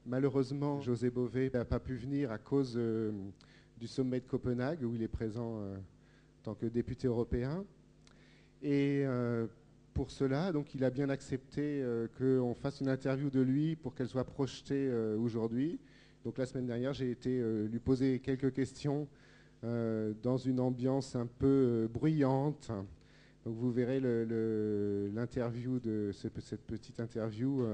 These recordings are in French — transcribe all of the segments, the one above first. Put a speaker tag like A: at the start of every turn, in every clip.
A: Malheureusement, José Bové n'a pas pu venir à cause du sommet de Copenhague, où il est présent en tant que député européen. Et pour cela, donc, il a bien accepté qu'on fasse une interview de lui pour qu'elle soit projetée aujourd'hui. Donc la semaine dernière, j'ai été lui poser quelques questions dans une ambiance un peu bruyante. Donc vous verrez l'interview de cette petite interview.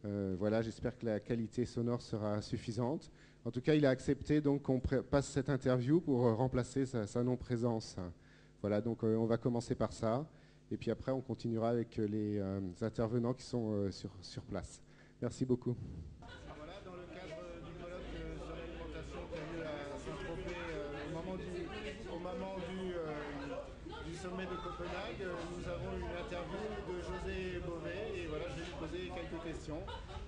A: Voilà, j'espère que la qualité sonore sera suffisante. En tout cas, il a accepté donc qu'on passe cette interview pour remplacer sa non-présence. Voilà, donc on va commencer par ça. Et puis après, on continuera avec les intervenants qui sont sur place. Merci beaucoup. Voilà, dans le cadre du colloque sur l'alimentation qui a lieu à Saint-Tropez au moment du sommet de Copenhague, nous avons une interview de José Bové et voilà, je vais lui poser quelques questions.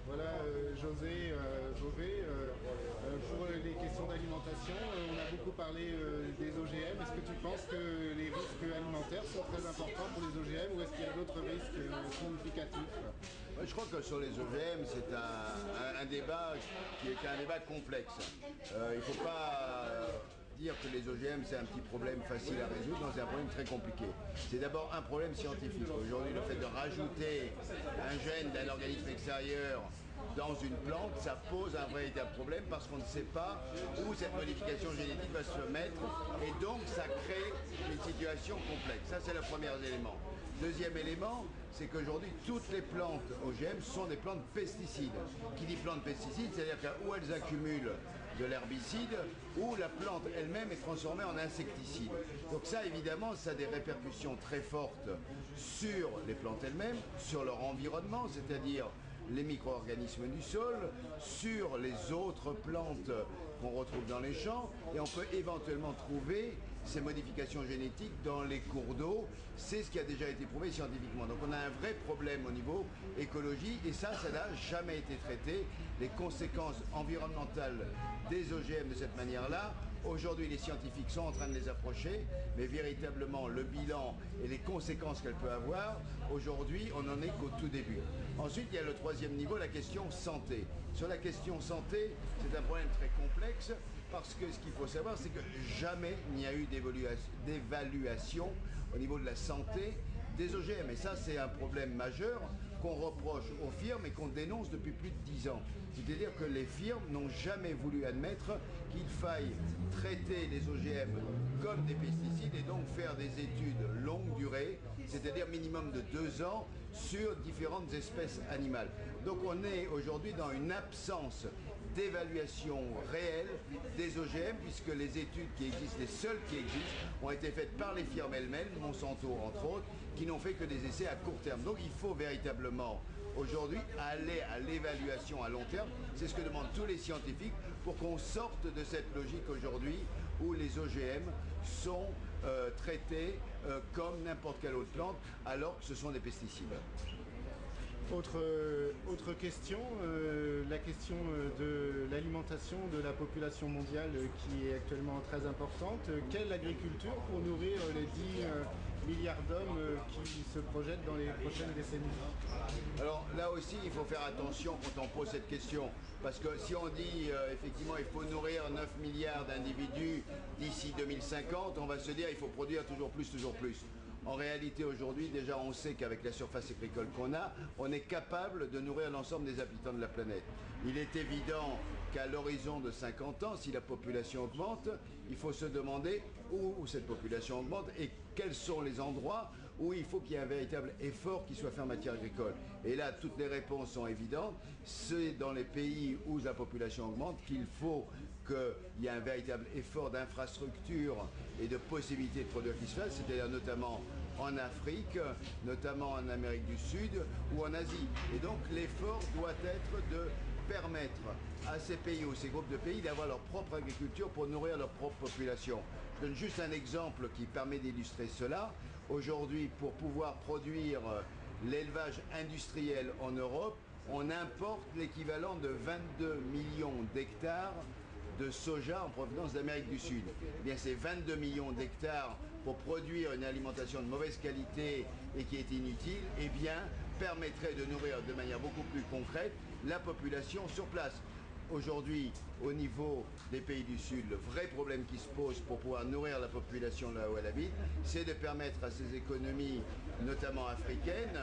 A: Voilà, José Bové, pour les questions d'alimentation, on a beaucoup parlé des OGM. Est-ce que tu penses que les risques alimentaires sont très importants pour les OGM ou est-ce qu'il y a d'autres risques significatifs?
B: Je crois que sur les OGM, c'est un débat qui est un débat complexe. Il ne faut pas dire que les OGM c'est un petit problème facile à résoudre, non, c'est un problème très compliqué. C'est d'abord un problème scientifique. Aujourd'hui, le fait de rajouter un gène d'un organisme extérieur dans une plante, ça pose un véritable problème parce qu'on ne sait pas où cette modification génétique va se mettre et donc ça crée une situation complexe. Ça, c'est le premier élément. Deuxième élément, c'est qu'aujourd'hui, toutes les plantes OGM sont des plantes pesticides. Qui dit plante pesticide, c'est-à-dire où elles accumulent de l'herbicide, ou la plante elle-même est transformée en insecticide. Donc ça, évidemment, ça a des répercussions très fortes sur les plantes elles-mêmes, sur leur environnement, c'est-à-dire les micro-organismes du sol, sur les autres plantes qu'on retrouve dans les champs, et on peut éventuellement trouver ces modifications génétiques dans les cours d'eau. C'est ce qui a déjà été prouvé scientifiquement. Donc on a un vrai problème au niveau écologie, et ça n'a jamais été traité. Les conséquences environnementales des OGM de cette manière-là, aujourd'hui les scientifiques sont en train de les approcher, mais véritablement le bilan et les conséquences qu'elle peut avoir, aujourd'hui on n'en est qu'au tout début. Ensuite il y a le troisième niveau, la question santé. Sur la question santé, c'est un problème très complexe, parce que ce qu'il faut savoir, c'est que jamais il n'y a eu d'évaluation au niveau de la santé des OGM. Et ça, c'est un problème majeur qu'on reproche aux firmes et qu'on dénonce depuis plus de 10 ans. C'est-à-dire que les firmes n'ont jamais voulu admettre qu'il faille traiter les OGM comme des pesticides et donc faire des études longue durée, c'est-à-dire minimum de 2 ans, sur différentes espèces animales. Donc on est aujourd'hui dans une absence d'évaluation réelle des OGM, puisque les études qui existent, les seules qui existent, ont été faites par les firmes elles-mêmes, Monsanto entre autres, qui n'ont fait que des essais à court terme. Donc il faut véritablement aujourd'hui aller à l'évaluation à long terme. C'est ce que demandent tous les scientifiques pour qu'on sorte de cette logique aujourd'hui où les OGM sont traités comme n'importe quelle autre plante alors que ce sont des pesticides.
A: Autre question, la question de l'alimentation de la population mondiale qui est actuellement très importante. Quelle agriculture pour nourrir les 10 milliards d'hommes qui se projettent dans les prochaines décennies?
B: Alors là aussi, il faut faire attention quand on pose cette question, parce que si on dit effectivement il faut nourrir 9 milliards d'individus d'ici 2050, on va se dire il faut produire toujours plus, toujours plus. En réalité, aujourd'hui, déjà, on sait qu'avec la surface agricole qu'on a, on est capable de nourrir l'ensemble des habitants de la planète. Il est évident qu'à l'horizon de 50 ans, si la population augmente, il faut se demander où cette population augmente et quels sont les endroits où il faut qu'il y ait un véritable effort qui soit fait en matière agricole. Et là, toutes les réponses sont évidentes. C'est dans les pays où la population augmente qu'il faut qu'il y ait un véritable effort d'infrastructure et de possibilités de produire qui se fasse, c'est-à-dire notamment en Afrique, notamment en Amérique du Sud ou en Asie. Et donc l'effort doit être de permettre à ces pays ou ces groupes de pays d'avoir leur propre agriculture pour nourrir leur propre population. Je donne juste un exemple qui permet d'illustrer cela. Aujourd'hui, pour pouvoir produire l'élevage industriel en Europe, on importe l'équivalent de 22 millions d'hectares de soja en provenance d'Amérique du Sud. Eh bien, ces 22 millions d'hectares pour produire une alimentation de mauvaise qualité et qui est inutile, eh bien, permettrait de nourrir de manière beaucoup plus concrète la population sur place. Aujourd'hui, au niveau des pays du Sud, le vrai problème qui se pose pour pouvoir nourrir la population là où elle habite, c'est de permettre à ces économies, notamment africaines,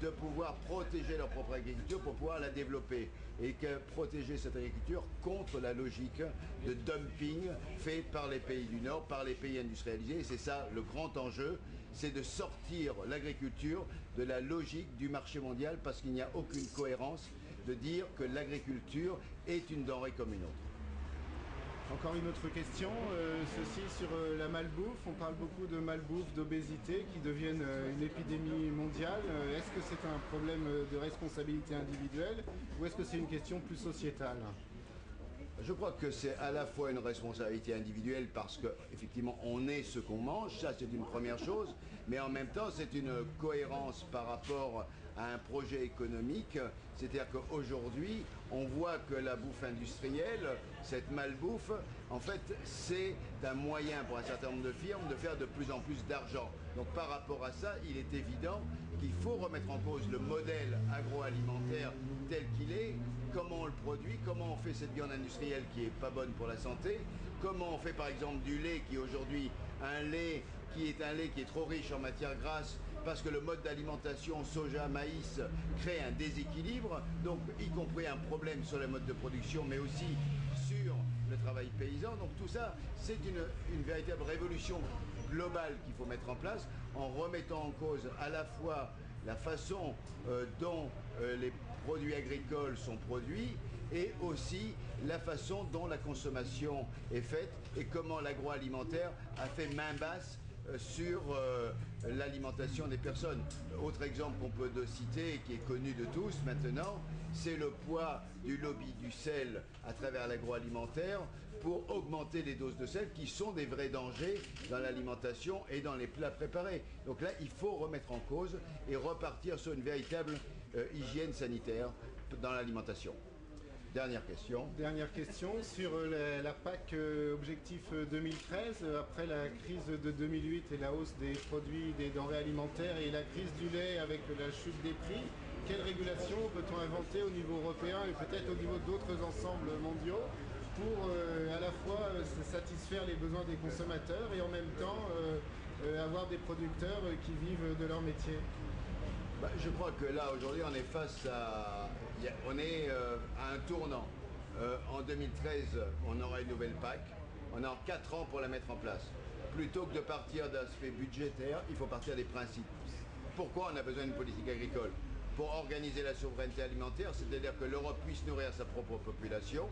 B: de pouvoir protéger leur propre agriculture pour pouvoir la développer et que protéger cette agriculture contre la logique de dumping fait par les pays du Nord, par les pays industrialisés. Et c'est ça le grand enjeu, c'est de sortir l'agriculture de la logique du marché mondial parce qu'il n'y a aucune cohérence de dire que l'agriculture est une denrée comme une autre.
A: Encore une autre question, ceci sur la malbouffe. On parle beaucoup de malbouffe, d'obésité qui deviennent une épidémie mondiale. Est-ce que c'est un problème de responsabilité individuelle ou est-ce que c'est une question plus sociétale ?
B: Je crois que c'est à la fois une responsabilité individuelle parce qu'effectivement on est ce qu'on mange, ça c'est une première chose, mais en même temps c'est une cohérence par rapport à un projet économique, c'est-à-dire qu'aujourd'hui on voit que la bouffe industrielle, cette malbouffe, en fait c'est un moyen pour un certain nombre de firmes de faire de plus en plus d'argent. Donc par rapport à ça, il est évident qu'il faut remettre en cause le modèle agroalimentaire tel qu'il est, comment on le produit, comment on fait cette viande industrielle qui n'est pas bonne pour la santé, comment on fait par exemple du lait qui aujourd'hui un lait qui est trop riche en matières grasses parce que le mode d'alimentation soja, maïs crée un déséquilibre, donc y compris un problème sur le mode de production mais aussi sur le travail paysan. Donc tout ça, c'est une véritable révolution globale qu'il faut mettre en place en remettant en cause à la fois la façon dont les produits agricoles sont produits et aussi la façon dont la consommation est faite et comment l'agroalimentaire a fait main basse sur l'alimentation des personnes. Autre exemple qu'on peut citer et qui est connu de tous maintenant, c'est le poids du lobby du sel à travers l'agroalimentaire pour augmenter les doses de sel qui sont des vrais dangers dans l'alimentation et dans les plats préparés. Donc là, il faut remettre en cause et repartir sur une véritable hygiène sanitaire dans l'alimentation. Dernière question.
A: Dernière question sur la PAC Objectif 2013, après la crise de 2008 et la hausse des produits, des denrées alimentaires et la crise du lait avec la chute des prix, quelle régulation peut-on inventer au niveau européen et peut-être au niveau d'autres ensembles mondiaux pour à la fois satisfaire les besoins des consommateurs et en même temps avoir des producteurs qui vivent de leur métier ?
B: Je crois que là, aujourd'hui, on est face à... On est à un tournant. En 2013, on aura une nouvelle PAC. On a 4 ans pour la mettre en place. Plutôt que de partir d'aspect budgétaire, il faut partir des principes. Pourquoi on a besoin d'une politique agricole ? Pour organiser la souveraineté alimentaire, c'est-à-dire que l'Europe puisse nourrir sa propre population.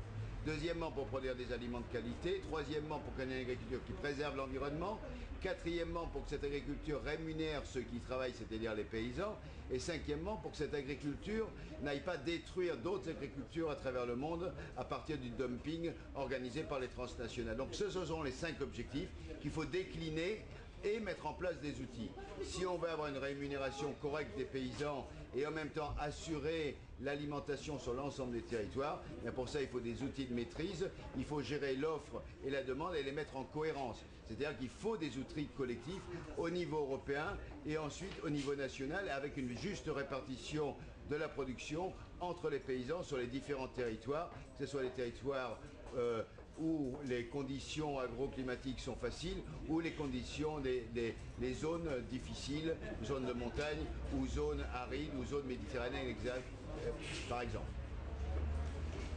B: Deuxièmement, pour produire des aliments de qualité. Troisièmement, pour qu'on ait une agriculture qui préserve l'environnement. Quatrièmement, pour que cette agriculture rémunère ceux qui travaillent, c'est-à-dire les paysans. Et cinquièmement, pour que cette agriculture n'aille pas détruire d'autres agricultures à travers le monde à partir du dumping organisé par les transnationales. Donc ce sont les 5 objectifs qu'il faut décliner et mettre en place des outils. Si on veut avoir une rémunération correcte des paysans et en même temps assurer l'alimentation sur l'ensemble des territoires, bien pour ça il faut des outils de maîtrise, il faut gérer l'offre et la demande et les mettre en cohérence. C'est-à-dire qu'il faut des outils collectifs au niveau européen et ensuite au niveau national avec une juste répartition de la production entre les paysans sur les différents territoires, que ce soit les territoires où les conditions agroclimatiques sont faciles, ou les conditions les zones difficiles, zones de montagne, ou zones arides, ou zones méditerranéennes, par exemple.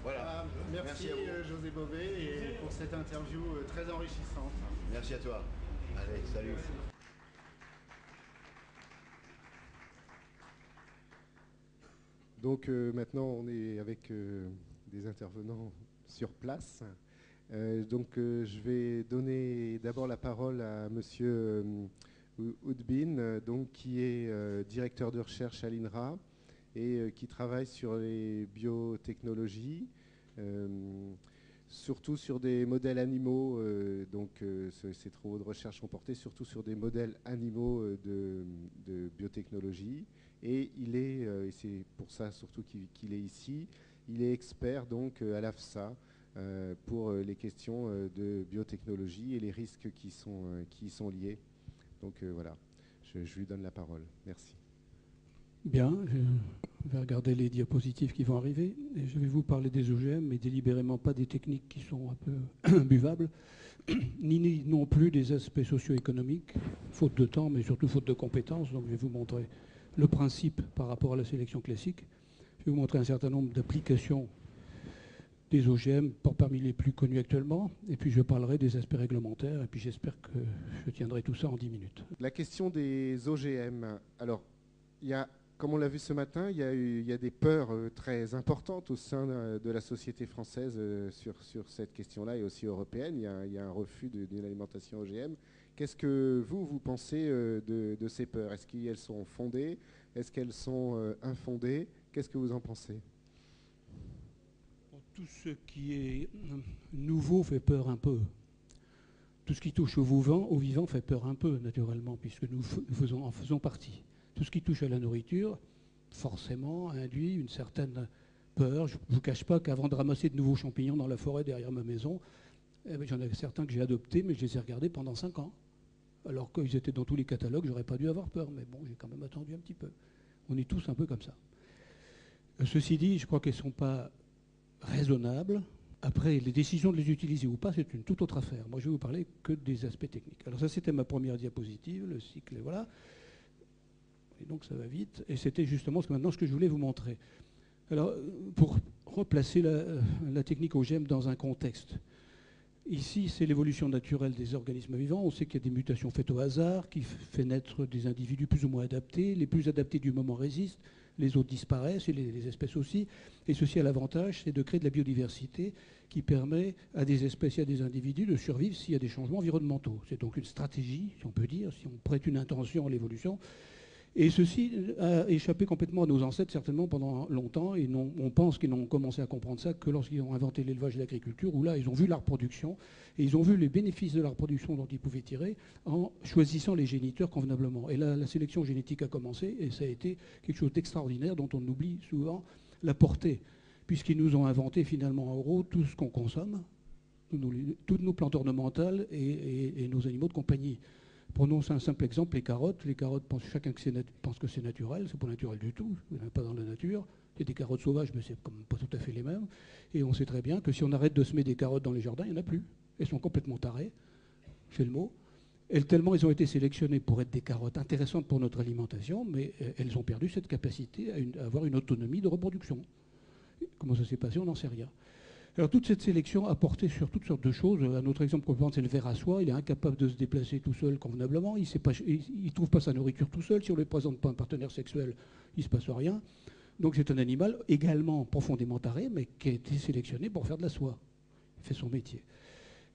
B: Voilà.
A: Merci à vous. José Bové, et pour cette interview très enrichissante.
B: Merci à toi. Allez, salut.
A: Donc maintenant, on est avec des intervenants sur place. Je vais donner d'abord la parole à Monsieur Oudbin, qui est directeur de recherche à l'INRA et qui travaille sur les biotechnologies, surtout sur des modèles animaux. Ces travaux de recherche sont portés surtout sur des modèles animaux de biotechnologie. Et et c'est pour ça surtout qu'il est ici, il est expert donc à l'AFSA pour les questions de biotechnologie et les risques qui y sont liés. Donc voilà, je lui donne la parole. Merci.
C: Bien, je vais regarder les diapositives qui vont arriver et je vais vous parler des OGM, mais délibérément pas des techniques qui sont un peu buvables, ni non plus des aspects socio-économiques, faute de temps, mais surtout faute de compétences. Donc je vais vous montrer le principe par rapport à la sélection classique. Je vais vous montrer un certain nombre d'applications des OGM, parmi les plus connus actuellement, et puis je parlerai des aspects réglementaires, et puis j'espère que je tiendrai tout ça en 10 minutes.
A: La question des OGM, alors, comme on l'a vu ce matin, il y a des peurs très importantes au sein de la société française sur cette question-là et aussi européenne. Il y a un refus d'une alimentation OGM. Qu'est-ce que vous pensez de ces peurs? Est-ce qu'elles sont fondées? Est-ce qu'elles sont infondées? Qu'est-ce que vous en pensez?
C: Tout ce qui est nouveau fait peur un peu. Tout ce qui touche au vivant fait peur un peu, naturellement, puisque nous en faisons partie. Tout ce qui touche à la nourriture, forcément, induit une certaine peur. Je ne vous cache pas qu'avant de ramasser de nouveaux champignons dans la forêt derrière ma maison, j'en avais certains que j'ai adoptés, mais je les ai regardés pendant 5 ans. Alors qu'ils étaient dans tous les catalogues, j'aurais pas dû avoir peur. Mais bon, j'ai quand même attendu un petit peu. On est tous un peu comme ça. Ceci dit, je crois qu'elles ne sont pas raisonnables. Après, les décisions de les utiliser ou pas, c'est une toute autre affaire. Moi, je vais vous parler que des aspects techniques. Alors ça, c'était ma première diapositive, le cycle, et voilà. Et donc, ça va vite. Et c'était justement ce que je voulais vous montrer. Alors, pour replacer la technique OGM dans un contexte. Ici, c'est l'évolution naturelle des organismes vivants. On sait qu'il y a des mutations faites au hasard, qui fait naître des individus plus ou moins adaptés. Les plus adaptés du moment résistent, les autres disparaissent, et les espèces aussi. Et ceci a l'avantage, c'est de créer de la biodiversité qui permet à des espèces et à des individus de survivre s'il y a des changements environnementaux. C'est donc une stratégie, si on peut dire, si on prête une intention à l'évolution. Et ceci a échappé complètement à nos ancêtres, certainement pendant longtemps, et on pense qu'ils n'ont commencé à comprendre ça que lorsqu'ils ont inventé l'élevage et l'agriculture, où là, ils ont vu la reproduction, et ils ont vu les bénéfices de la reproduction dont ils pouvaient tirer en choisissant les géniteurs convenablement. Et là, la sélection génétique a commencé, et ça a été quelque chose d'extraordinaire dont on oublie souvent la portée, puisqu'ils nous ont inventé finalement en gros tout ce qu'on consomme, toutes nos plantes ornementales et nos animaux de compagnie. Prenons un simple exemple, les carottes. Les carottes, chacun pense que c'est naturel. C'est pas naturel du tout. Il n'y en a pas dans la nature. Il y a des carottes sauvages, mais c'est pas tout à fait les mêmes. Et on sait très bien que si on arrête de semer des carottes dans les jardins, il n'y en a plus. Elles sont complètement tarées, c'est le mot. Tellement elles ont été sélectionnées pour être des carottes intéressantes pour notre alimentation, mais elles ont perdu cette capacité à avoir une autonomie de reproduction. Comment ça s'est passé, on n'en sait rien. Alors toute cette sélection a porté sur toutes sortes de choses. Un autre exemple qu'on peut prendre, c'est le ver à soie. Il est incapable de se déplacer tout seul convenablement. Il ne trouve pas sa nourriture tout seul. Si on ne lui présente pas un partenaire sexuel, il ne se passe rien. Donc c'est un animal également profondément taré, mais qui a été sélectionné pour faire de la soie. Il fait son métier.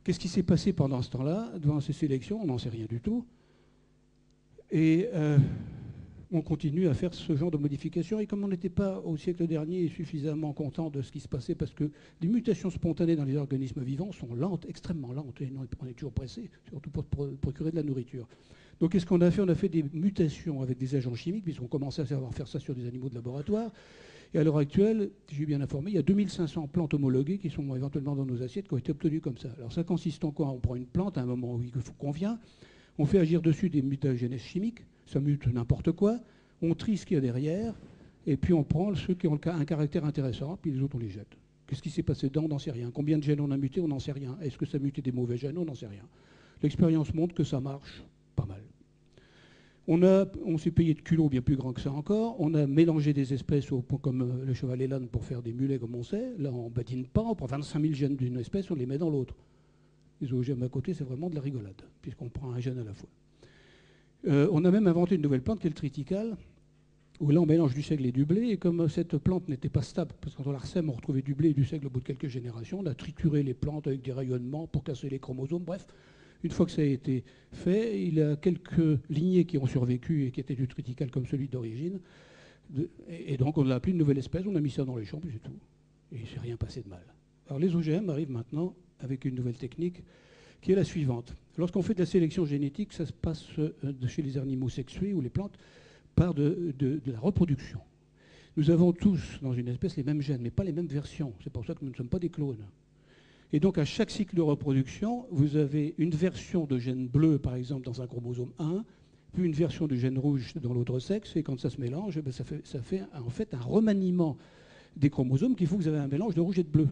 C: Qu'est-ce qui s'est passé pendant ce temps-là, devant ces sélections? On n'en sait rien du tout. Et on continue à faire ce genre de modifications. Et comme on n'était pas au siècle dernier suffisamment content de ce qui se passait, parce que les mutations spontanées dans les organismes vivants sont lentes, extrêmement lentes, et on est toujours pressé, surtout pour procurer de la nourriture. Donc qu'est-ce qu'on a fait? On a fait des mutations avec des agents chimiques, puisqu'on commençait à savoir faire ça sur des animaux de laboratoire. Et à l'heure actuelle, je suis bien informé, il y a 2500 plantes homologuées qui sont éventuellement dans nos assiettes, qui ont été obtenues comme ça. Alors ça consiste en quoi? On prend une plante à un moment où il convient, on fait agir dessus des mutagènes chimiques, ça mute n'importe quoi, on trie ce qu'il y a derrière, et puis on prend ceux qui ont un caractère intéressant, puis les autres on les jette. Qu'est-ce qui s'est passé dedans? On n'en sait rien. Combien de gènes on a muté? On n'en sait rien. Est-ce que ça a muté des mauvais gènes? On n'en sait rien. L'expérience montre que ça marche pas mal. On s'est payé de culot bien plus grand que ça encore. On a mélangé des espèces comme le cheval et l'âne pour faire des mulets comme on sait. Là on ne badine pas, on prend 25 000 gènes d'une espèce, on les met dans l'autre. Les OGM à côté, c'est vraiment de la rigolade, puisqu'on prend un gène à la fois. On a même inventé une nouvelle plante qui est le triticale, où là on mélange du seigle et du blé, et comme cette plante n'était pas stable, parce que quand on la ressème, on retrouvait du blé et du seigle au bout de quelques générations, on a trituré les plantes avec des rayonnements pour casser les chromosomes, bref. Une fois que ça a été fait, il y a quelques lignées qui ont survécu et qui étaient du triticale comme celui d'origine, et donc on l'a appelé une nouvelle espèce, on a mis ça dans les champs, puis c'est tout. Et il ne s'est rien passé de mal. Alors les OGM arrivent maintenant avec une nouvelle technique, qui est la suivante. Lorsqu'on fait de la sélection génétique, ça se passe chez les animaux sexués ou les plantes par de la reproduction. Nous avons tous dans une espèce les mêmes gènes, mais pas les mêmes versions. C'est pour ça que nous ne sommes pas des clones. Et donc, à chaque cycle de reproduction, vous avez une version de gène bleu, par exemple, dans un chromosome 1, puis une version de gène rouge dans l'autre sexe, et quand ça se mélange, ça fait en fait un remaniement des chromosomes qui faut que vous avez un mélange de rouge et de bleu.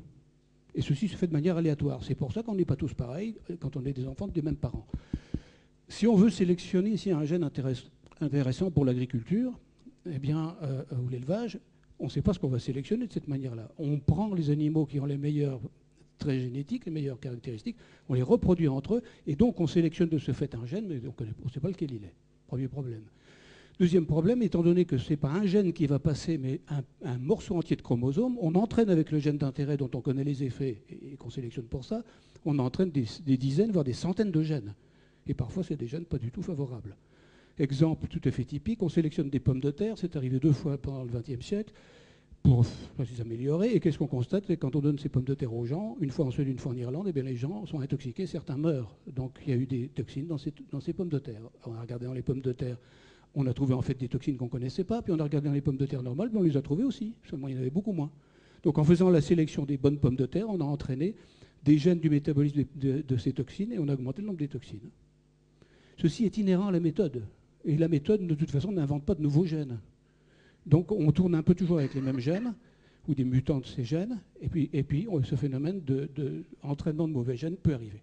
C: Et ceci se fait de manière aléatoire. C'est pour ça qu'on n'est pas tous pareils quand on est des enfants des mêmes parents. Si on veut sélectionner ici un gène intéressant pour l'agriculture, eh bien, ou l'élevage, on ne sait pas ce qu'on va sélectionner de cette manière-là. On prend les animaux qui ont les meilleurs traits génétiques, les meilleures caractéristiques, on les reproduit entre eux, et donc on sélectionne de ce fait un gène, mais on ne sait pas lequel il est. Premier problème. Deuxième problème, étant donné que ce n'est pas un gène qui va passer, mais un morceau entier de chromosome, on entraîne avec le gène d'intérêt dont on connaît les effets et qu'on sélectionne pour ça, on entraîne des dizaines, voire des centaines de gènes. Et parfois, c'est des gènes pas du tout favorables. Exemple tout à fait typique, on sélectionne des pommes de terre, c'est arrivé 2 fois pendant le XXe siècle, pour les améliorer. Et qu'est-ce qu'on constate? C'est que quand on donne ces pommes de terre aux gens, une fois en Suède, une fois en Irlande, eh bien, les gens sont intoxiqués, certains meurent. Donc il y a eu des toxines dans ces pommes de terre. On a regardé dans les pommes de terre, on a trouvé en fait des toxines qu'on ne connaissait pas, puis on a regardé dans les pommes de terre normales, puis on les a trouvées aussi, seulement il y en avait beaucoup moins. Donc en faisant la sélection des bonnes pommes de terre, on a entraîné des gènes du métabolisme de ces toxines et on a augmenté le nombre des toxines. Ceci est inhérent à la méthode. Et la méthode, de toute façon, n'invente pas de nouveaux gènes. Donc on tourne un peu toujours avec les mêmes gènes, ou des mutants de ces gènes, et puis ce phénomène d'entraînement de mauvais gènes peut arriver.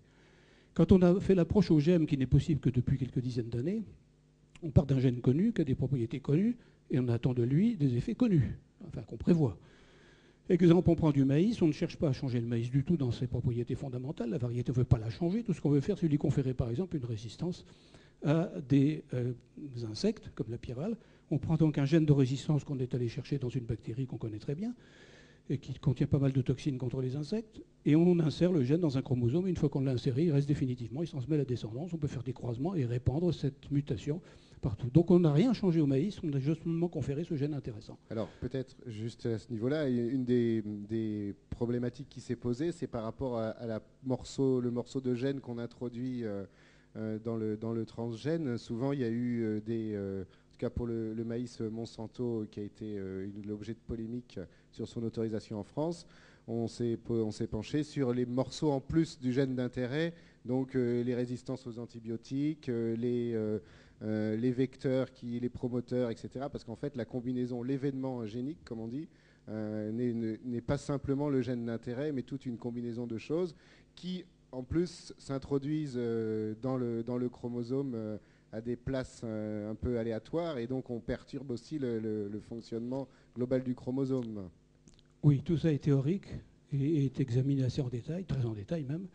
C: Quand on a fait l'approche au gène, qui n'est possible que depuis quelques dizaines d'années, on part d'un gène connu, qui a des propriétés connues, et on attend de lui des effets connus, enfin qu'on prévoit. Exemple, on prend du maïs, on ne cherche pas à changer le maïs du tout dans ses propriétés fondamentales, la variété ne veut pas la changer, tout ce qu'on veut faire, c'est lui conférer par exemple une résistance à des insectes, comme la pyrale. On prend donc un gène de résistance qu'on est allé chercher dans une bactérie qu'on connaît très bien, et qui contient pas mal de toxines contre les insectes, et on insère le gène dans un chromosome, et une fois qu'on l'a inséré, il reste définitivement, il transmet la descendance, on peut faire des croisements et répandre cette mutation partout. Donc on n'a rien changé au maïs, on a justement conféré ce gène intéressant.
A: Alors peut-être juste à ce niveau-là, une des problématiques qui s'est posée, c'est par rapport à le morceau de gène qu'on introduit dans le transgène. Souvent il y a eu en tout cas pour le maïs Monsanto qui a été l'objet de polémiques sur son autorisation en France, on s'est penché sur les morceaux en plus du gène d'intérêt, donc les résistances aux antibiotiques, les vecteurs, les promoteurs, etc. Parce qu'en fait, la combinaison, l'événement génique, comme on dit, n'est pas simplement le gène d'intérêt, mais toute une combinaison de choses qui, en plus, s'introduisent dans le chromosome à des places un peu aléatoires, et donc on perturbe aussi le fonctionnement global du chromosome.
C: Oui, tout ça est théorique et est examiné assez en détail, très en détail même.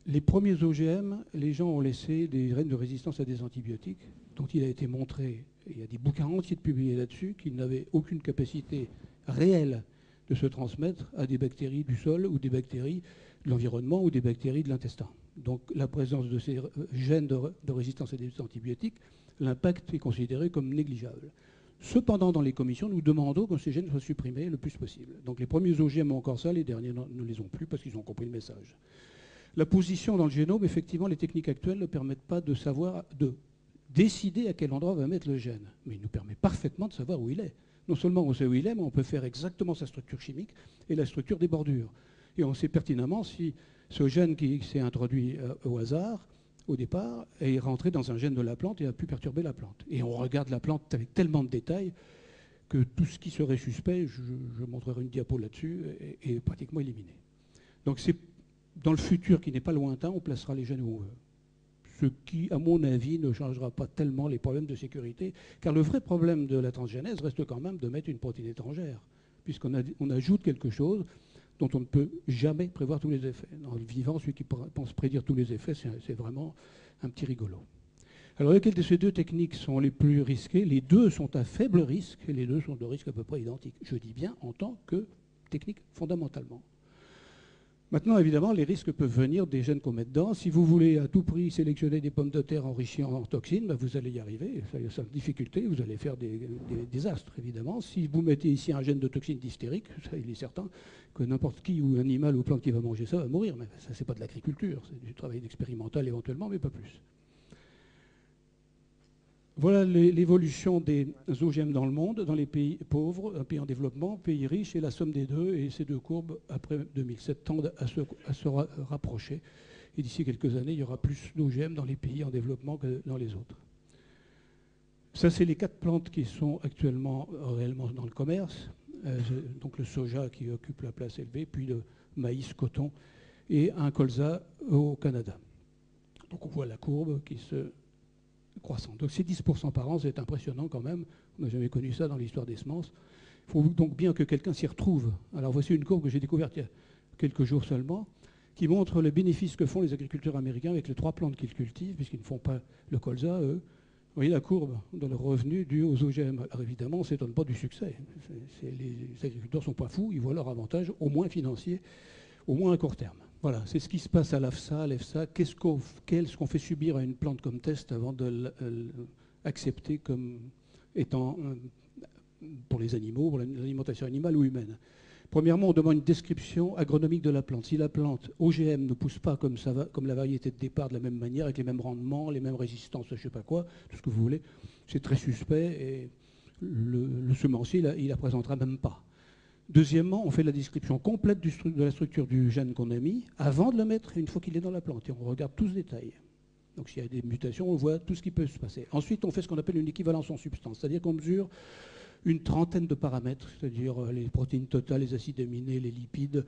C: Les premiers OGM, les gens ont laissé des graines de résistance à des antibiotiques, dont il a été montré, et il y a des bouquins entiers publiés là-dessus, qu'ils n'avaient aucune capacité réelle de se transmettre à des bactéries du sol ou des bactéries de l'environnement ou des bactéries de l'intestin. Donc la présence de ces gènes de résistance à des antibiotiques, l'impact est considéré comme négligeable. Cependant, dans les commissions, nous demandons que ces gènes soient supprimés le plus possible. Donc les premiers OGM ont encore ça, les derniers ne les ont plus parce qu'ils ont compris le message. La position dans le génome, effectivement, les techniques actuelles ne permettent pas de savoir, de décider à quel endroit on va mettre le gène. Mais il nous permet parfaitement de savoir où il est. Non seulement on sait où il est, mais on peut faire exactement sa structure chimique et la structure des bordures. Et on sait pertinemment si ce gène qui s'est introduit au hasard, au départ, est rentré dans un gène de la plante et a pu perturber la plante. Et on regarde la plante avec tellement de détails que tout ce qui serait suspect, je montrerai une diapo là-dessus, est pratiquement éliminé. Donc c'est dans le futur qui n'est pas lointain, on placera les gènes où on veut. Ce qui, à mon avis, ne changera pas tellement les problèmes de sécurité, car le vrai problème de la transgénèse reste quand même de mettre une protéine étrangère, puisqu'on ajoute quelque chose dont on ne peut jamais prévoir tous les effets. Dans le vivant, celui qui pense prédire tous les effets, c'est vraiment un petit rigolo. Alors, lesquelles de ces deux techniques sont les plus risquées? Les deux sont à faible risque, et les deux sont de risques à peu près identiques. Je dis bien en tant que technique fondamentalement. Maintenant, évidemment, les risques peuvent venir des gènes qu'on met dedans. Si vous voulez à tout prix sélectionner des pommes de terre enrichies en toxines, ben vous allez y arriver. Sans difficulté, vous allez faire des désastres, évidemment. Si vous mettez ici un gène de toxine dystérique, ça, il est certain que n'importe qui ou animal ou plante qui va manger ça va mourir. Mais ça, c'est pas de l'agriculture, c'est du travail expérimental éventuellement, mais pas plus. Voilà l'évolution des OGM dans le monde, dans les pays pauvres, pays en développement, pays riches, et la somme des deux. Et ces deux courbes, après 2007, tendent à se rapprocher. Et d'ici quelques années, il y aura plus d'OGM dans les pays en développement que dans les autres. Ça, c'est les 4 plantes qui sont actuellement réellement dans le commerce. Donc le soja qui occupe la place élevée, puis le maïs, coton, et un colza au Canada. Donc on voit la courbe qui se croissant. Donc c'est 10% par an, c'est impressionnant quand même. On n'a jamais connu ça dans l'histoire des semences. Il faut donc bien que quelqu'un s'y retrouve. Alors voici une courbe que j'ai découverte il y a quelques jours seulement, qui montre les bénéfices que font les agriculteurs américains avec les 3 plantes qu'ils cultivent, puisqu'ils ne font pas le colza, eux. Vous voyez la courbe de leurs revenus dus aux OGM. Alors évidemment, on ne s'étonne pas du succès. Les agriculteurs ne sont pas fous, ils voient leur avantage, au moins financier, au moins à court terme. Voilà, c'est ce qui se passe à l'AFSA. L'EFSA, qu'est-ce qu'on fait subir à une plante comme test avant de l'accepter comme étant pour les animaux, pour l'alimentation animale ou humaine? Premièrement, on demande une description agronomique de la plante. Si la plante OGM ne pousse pas comme la variété de départ de la même manière, avec les mêmes rendements, les mêmes résistances, je ne sais pas quoi, tout ce que vous voulez, c'est très suspect et le semencier, il la présentera même pas. Deuxièmement, on fait la description complète de la structure du gène qu'on a mis avant de le mettre une fois qu'il est dans la plante. Et on regarde tout ce détail. Donc s'il y a des mutations, on voit tout ce qui peut se passer. Ensuite, on fait ce qu'on appelle une équivalence en substance, c'est-à-dire qu'on mesure une trentaine de paramètres, c'est-à-dire les protéines totales, les acides aminés, les lipides,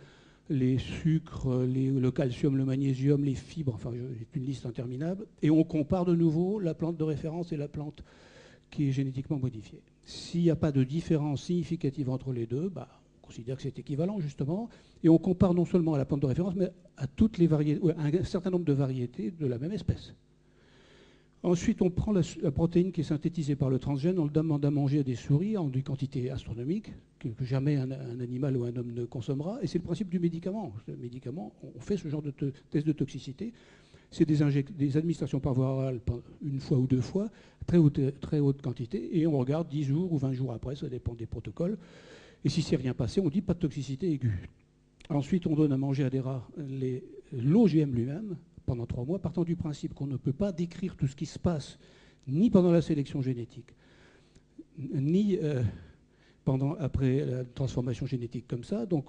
C: les sucres, le calcium, le magnésium, les fibres, enfin c'est une liste interminable, et on compare de nouveau la plante de référence et la plante qui est génétiquement modifiée. S'il n'y a pas de différence significative entre les deux, on considère que c'est équivalent justement, et on compare non seulement à la plante de référence, mais à toutes les variétés, à un certain nombre de variétés de la même espèce. Ensuite, on prend la protéine qui est synthétisée par le transgène, on le demande à manger à des souris en des quantités astronomiques que jamais un animal ou un homme ne consommera. Et c'est le principe du médicament. Le médicament, on fait ce genre de test de toxicité. C'est des administrations par voie orale une fois ou 2 fois, très haute quantité, et on regarde 10 jours ou 20 jours après, ça dépend des protocoles. Et si c'est rien passé, on dit pas de toxicité aiguë. Ensuite, on donne à manger à des rats l'OGM lui-même, pendant 3 mois, partant du principe qu'on ne peut pas décrire tout ce qui se passe, ni pendant la sélection génétique, ni après la transformation génétique comme ça. Donc,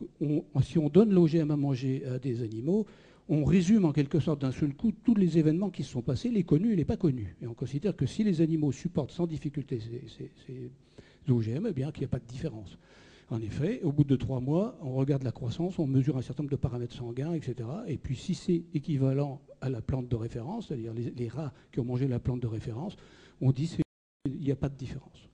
C: si on donne l'OGM à manger à des animaux, on résume en quelque sorte d'un seul coup tous les événements qui se sont passés, les connus et les pas connus. Et on considère que si les animaux supportent sans difficulté ces OGM, eh bien qu'il n'y a pas de différence. En effet, au bout de 3 mois, on regarde la croissance, on mesure un certain nombre de paramètres sanguins, etc. Et puis si c'est équivalent à la plante de référence, c'est-à-dire les rats qui ont mangé la plante de référence, on dit qu'il n'y a pas de différence.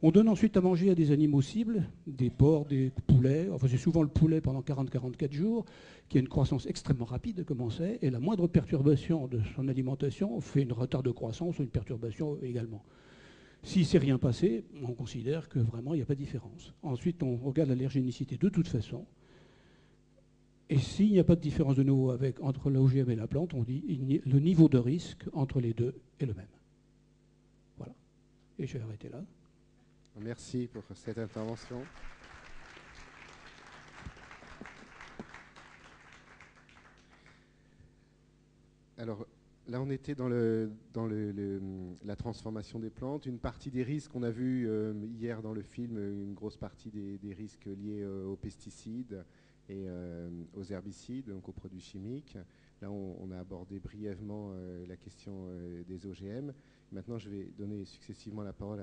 C: On donne ensuite à manger à des animaux cibles, des porcs, des poulets, enfin c'est souvent le poulet pendant 40-44 jours, qui a une croissance extrêmement rapide, comme on sait, et la moindre perturbation de son alimentation fait un retard de croissance ou une perturbation également. Si ne s'est rien passé, on considère que vraiment il n'y a pas de différence. Ensuite, on regarde l'allergénicité de toute façon. Et s'il n'y a pas de différence de nouveau entre l'OGM et la plante, on dit que le niveau de risque entre les deux est le même. Voilà. Et je vais arrêter là.
A: Merci pour cette intervention. Alors, là, on était dans la transformation des plantes. Une partie des risques, on a vu hier dans le film, une grosse partie des risques liés aux pesticides et aux herbicides, donc aux produits chimiques. Là, on a abordé brièvement la question des OGM. Maintenant, je vais donner successivement la parole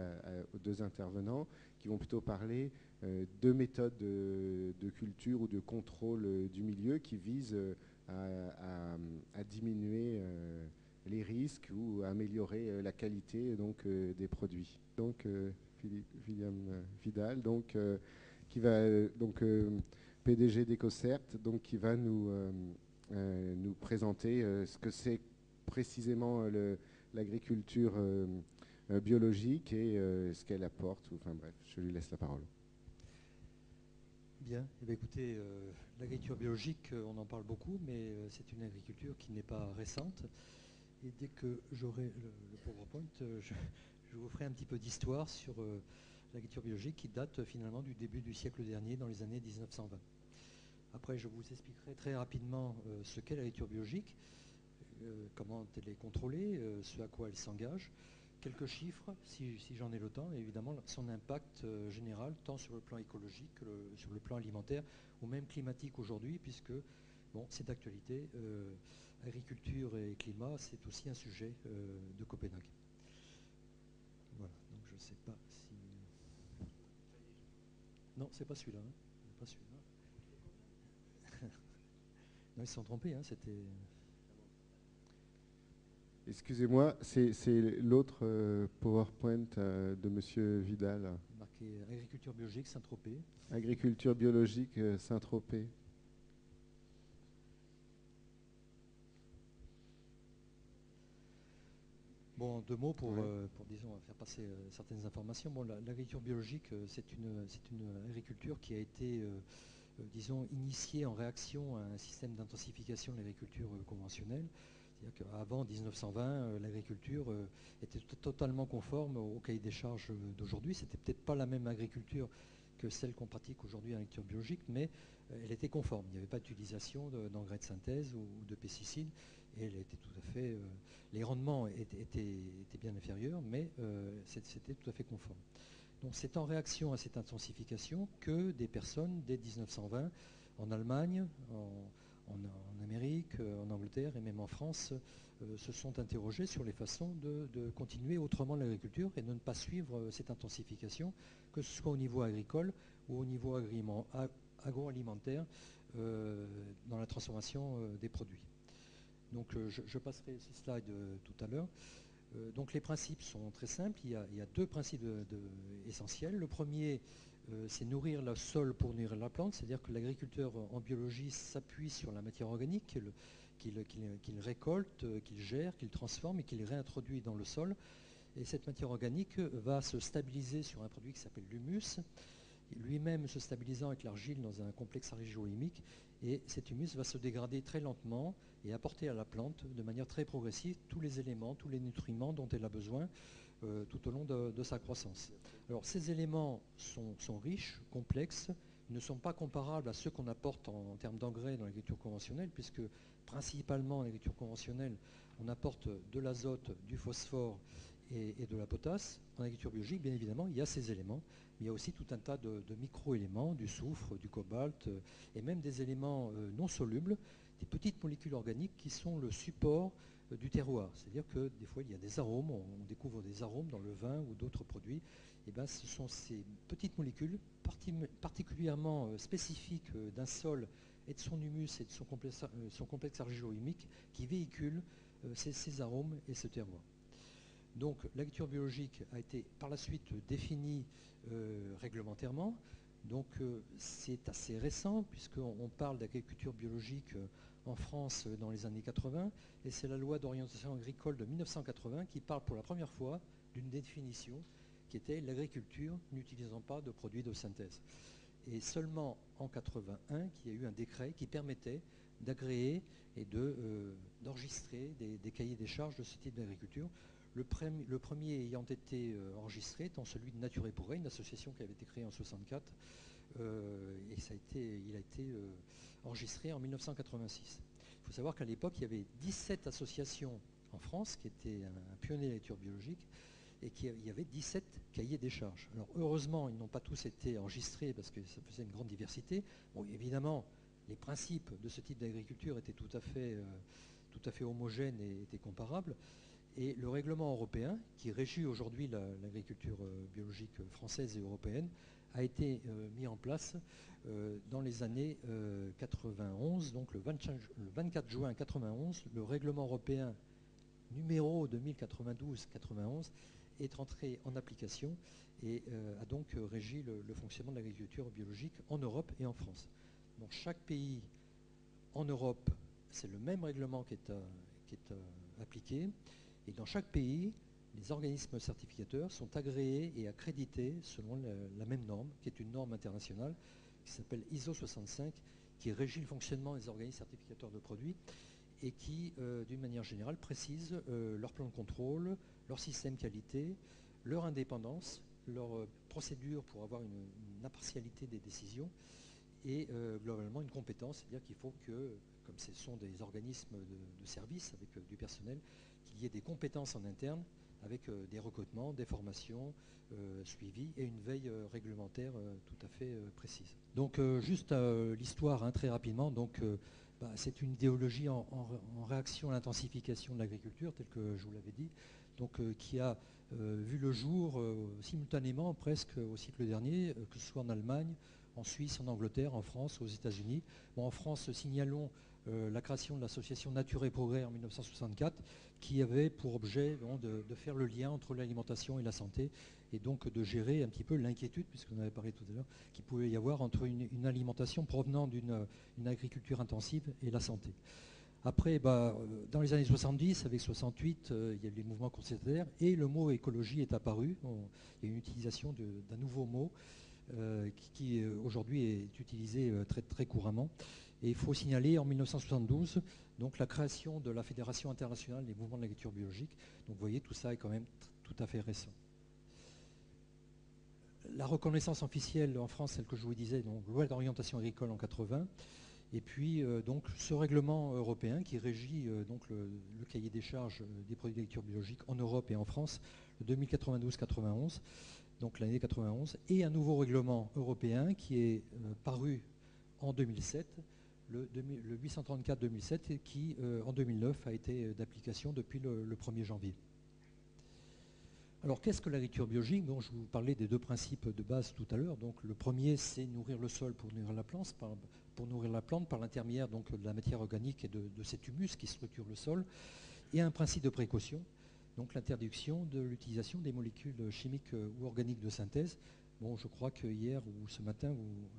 A: aux 2 intervenants qui vont plutôt parler de méthodes de culture ou de contrôle du milieu qui visent à diminuer les risques ou à améliorer la qualité des produits. Donc William Vidal, qui va PDG d'EcoCert, donc qui va nous présenter ce que c'est précisément l'agriculture biologique et ce qu'elle apporte. Enfin bref, je lui laisse la parole.
D: Bien, eh bien écoutez, l'agriculture biologique, on en parle beaucoup, mais c'est une agriculture qui n'est pas récente. Et dès que j'aurai le PowerPoint, je vous ferai un petit peu d'histoire sur l'agriculture biologique qui date finalement du début du siècle dernier, dans les années 1920. Après, je vous expliquerai très rapidement ce qu'est l'agriculture biologique, comment elle est contrôlée, ce à quoi elle s'engage. quelques chiffres, si j'en ai le temps, évidemment, son impact général, tant sur le plan écologique que sur le plan alimentaire, ou même climatique aujourd'hui, puisque, bon, c'est d'actualité, agriculture et climat, c'est aussi un sujet de Copenhague. Voilà, donc je ne sais pas si... Non, c'est pas celui-là. Hein. Pas celui-là. Non, ils se sont trompés, hein, c'était...
A: Excusez-moi, c'est l'autre PowerPoint de Monsieur Vidal.
D: Marqué agriculture biologique Saint-Tropez.
A: Agriculture biologique Saint-Tropez.
D: Bon, deux mots pour disons, faire passer certaines informations. Bon, l'agriculture biologique, c'est une agriculture qui a été, disons, initiée en réaction à un système d'intensification de l'agriculture conventionnelle. C'est-à-dire qu'avant 1920, l'agriculture était totalement conforme au cahier des charges d'aujourd'hui. C'était peut-être pas la même agriculture que celle qu'on pratique aujourd'hui en agriculture biologique, mais elle était conforme. Il n'y avait pas d'utilisation d'engrais de synthèse ou de pesticides, et elle était tout à fait... les rendements étaient bien inférieurs, mais c'était tout à fait conforme. Donc c'est en réaction à cette intensification que des personnes, dès 1920, en Allemagne, en Amérique, en Angleterre et même en France, se sont interrogés sur les façons de continuer autrement l'agriculture et de ne pas suivre cette intensification, que ce soit au niveau agricole ou au niveau agroalimentaire, dans la transformation des produits. Donc je passerai ces slides tout à l'heure. Donc les principes sont très simples. Il y a deux principes essentiels. Le premier, c'est nourrir le sol pour nourrir la plante, c'est-à-dire que l'agriculteur en biologie s'appuie sur la matière organique qu'il récolte, qu'il gère, qu'il transforme et qu'il réintroduit dans le sol. Et cette matière organique va se stabiliser sur un produit qui s'appelle l'humus, lui-même se stabilisant avec l'argile dans un complexe argilo-humique. Et cet humus va se dégrader très lentement et apporter à la plante de manière très progressive tous les éléments, tous les nutriments dont elle a besoin tout au long de sa croissance. Alors ces éléments sont riches, complexes, ne sont pas comparables à ceux qu'on apporte en termes d'engrais dans l'agriculture conventionnelle, puisque principalement en agriculture conventionnelle, on apporte de l'azote, du phosphore et de la potasse. En agriculture biologique, bien évidemment, il y a ces éléments. Il y a aussi tout un tas de micro-éléments, du soufre, du cobalt, et même des éléments non solubles, des petites molécules organiques qui sont le support du terroir. C'est-à-dire que des fois, il y a des arômes, on découvre des arômes dans le vin ou d'autres produits. Et bien, ce sont ces petites molécules particulièrement spécifiques d'un sol et de son humus et de son complexe argilo-humique qui véhiculent ces arômes et ce terroir. Donc l'agriculture biologique a été par la suite définie réglementairement. Donc c'est assez récent puisqu'on parle d'agriculture biologique en France dans les années 80 et c'est la loi d'orientation agricole de 1980 qui parle pour la première fois d'une définition qui était l'agriculture n'utilisant pas de produits de synthèse. Et seulement en 81 qu'il y a eu un décret qui permettait d'agréer et d'enregistrer des cahiers des charges de ce type d'agriculture. Le premier ayant été enregistré étant celui de Nature et Progrès, une association qui avait été créée en 1964, et il a été enregistré en 1986. Il faut savoir qu'à l'époque, il y avait 17 associations en France, qui étaient un pionnier de la lecture biologique, et il y avait 17 cahiers des charges. Alors heureusement, ils n'ont pas tous été enregistrés parce que ça faisait une grande diversité. Bon, évidemment, les principes de ce type d'agriculture étaient tout à fait homogènes et étaient comparables. Et le règlement européen, qui régit aujourd'hui l'agriculture biologique française et européenne, a été mis en place dans les années 91. Donc le 24 juin 91, le règlement européen numéro 2092-91 est entré en application et a donc régi le fonctionnement de l'agriculture biologique en Europe et en France. Dans chaque pays en Europe, c'est le même règlement qui est appliqué. Et dans chaque pays, les organismes certificateurs sont agréés et accrédités selon la même norme, qui est une norme internationale, qui s'appelle ISO 65, qui régit le fonctionnement des organismes certificateurs de produits et qui, d'une manière générale, précise leur plan de contrôle, leur système qualité, leur indépendance, leur procédure pour avoir une impartialité des décisions et globalement une compétence, c'est-à-dire qu'il faut que, comme ce sont des organismes de service avec du personnel, qu'il y ait des compétences en interne avec des recrutements, des formations suivies et une veille réglementaire tout à fait précise. Donc juste l'histoire hein, très rapidement. Donc, c'est une idéologie en réaction à l'intensification de l'agriculture, telle que je vous l'avais dit, donc, qui a vu le jour simultanément presque au siècle dernier, que ce soit en Allemagne, en Suisse, en Angleterre, en France, aux États-Unis. Bon, en France, signalons la création de l'association Nature et Progrès en 1964, qui avait pour objet de faire le lien entre l'alimentation et la santé, et donc de gérer un petit peu l'inquiétude, puisqu'on avait parlé tout à l'heure, qu'il pouvait y avoir entre une alimentation provenant d'une agriculture intensive et la santé. Après, dans les années 70, avec 68, il y a eu les mouvements contestataires et le mot écologie est apparu. Il y a une utilisation d'un nouveau mot qui aujourd'hui est utilisé très, très couramment. Et il faut signaler en 1972 donc, la création de la Fédération internationale des mouvements de l'agriculture biologique. Donc vous voyez, tout ça est quand même tout à fait récent. La reconnaissance officielle en France, celle que je vous disais, donc loi d'orientation agricole en 80, et puis donc ce règlement européen qui régit donc le cahier des charges des produits d'agriculture biologique en Europe et en France, le 2092-91, donc l'année 91, et un nouveau règlement européen qui est paru en 2007, le 834-2007, qui en 2009 a été d'application depuis le 1er janvier. Alors qu'est-ce que l'agriculture biologique? Donc, je vous parlais des deux principes de base tout à l'heure. Donc le premier, c'est nourrir le sol pour nourrir la plante par l'intermédiaire donc de la matière organique et de cet humus qui structure le sol, et un principe de précaution, donc l'interdiction de l'utilisation des molécules chimiques ou organiques de synthèse. Bon, je crois que hier ou ce matin,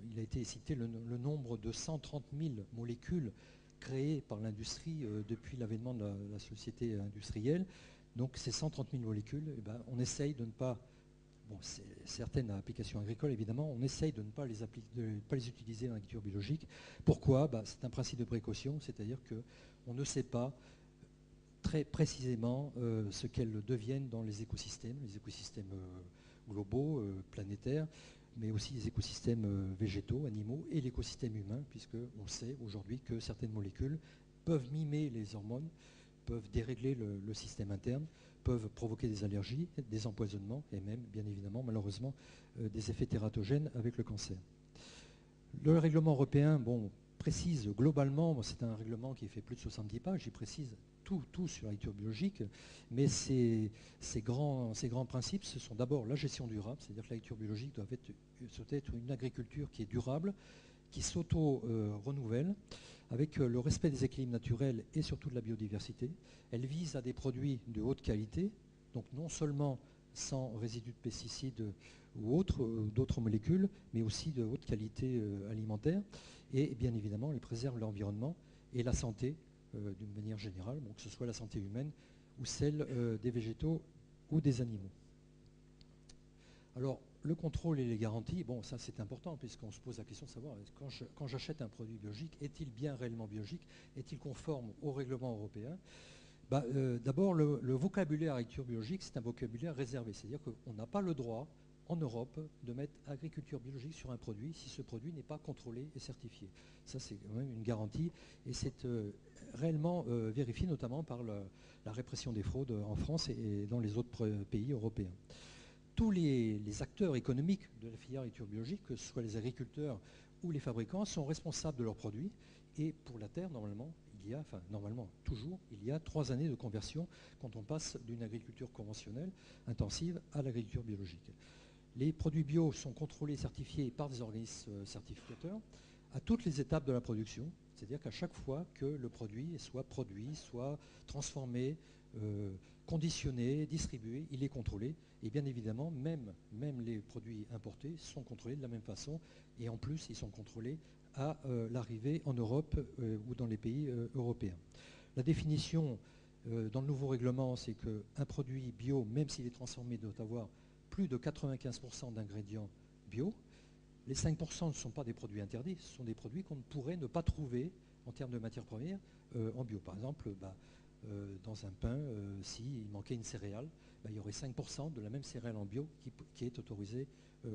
D: il a été cité le nombre de 130 000 molécules créées par l'industrie depuis l'avènement de la société industrielle. Donc ces 130 000 molécules, on essaye de ne pas, certaines applications agricoles évidemment, on essaye de ne pas les utiliser dans l'agriculture biologique. Pourquoi? C'est un principe de précaution, c'est-à-dire qu'on ne sait pas très précisément ce qu'elles deviennent dans les écosystèmes globaux, planétaires, mais aussi les écosystèmes végétaux, animaux et l'écosystème humain, puisqu'on sait aujourd'hui que certaines molécules peuvent mimer les hormones, peuvent dérégler le système interne, peuvent provoquer des allergies, des empoisonnements et même, bien évidemment, malheureusement, des effets tératogènes avec le cancer. Le règlement européen précise globalement, c'est un règlement qui fait plus de 70 pages, il précise tout sur l'agriculture biologique, mais ces grands principes, ce sont d'abord la gestion durable, c'est-à-dire que l'agriculture biologique doit être une agriculture qui est durable, qui s'auto-renouvelle, avec le respect des équilibres naturels et surtout de la biodiversité. Elle vise à des produits de haute qualité, donc non seulement sans résidus de pesticides ou d'autres molécules, mais aussi de haute qualité alimentaire. Et bien évidemment, elle préserve l'environnement et la santé d'une manière générale, que ce soit la santé humaine ou celle des végétaux ou des animaux. Alors, le contrôle et les garanties, ça c'est important puisqu'on se pose la question de savoir, quand j'achète un produit biologique, est-il bien réellement biologique? Est-il conforme au règlement européen? D'abord, le vocabulaire agriculture biologique, c'est un vocabulaire réservé, c'est-à-dire qu'on n'a pas le droit en Europe de mettre agriculture biologique sur un produit si ce produit n'est pas contrôlé et certifié. Ça, c'est quand même une garantie et c'est réellement vérifié notamment par la répression des fraudes en France et dans les autres pays européens. Tous les acteurs économiques de la filière agriculture biologique, que ce soit les agriculteurs ou les fabricants, sont responsables de leurs produits. Et pour la terre, normalement, il y a 3 années de conversion quand on passe d'une agriculture conventionnelle intensive à l'agriculture biologique. Les produits bio sont contrôlés et certifiés par des organismes certificateurs à toutes les étapes de la production, c'est-à-dire qu'à chaque fois que le produit soit transformé, conditionné, distribué, il est contrôlé. Et bien évidemment, même les produits importés sont contrôlés de la même façon. Et en plus, ils sont contrôlés à l'arrivée en Europe ou dans les pays européens. La définition dans le nouveau règlement, c'est qu'un produit bio, même s'il est transformé, doit avoir plus de 95% d'ingrédients bio. Les 5% ne sont pas des produits interdits, ce sont des produits qu'on ne pourrait ne pas trouver en termes de matières premières en bio. Par exemple, dans un pain, s'il manquait une céréale, il y aurait 5% de la même céréale en bio qui est autorisée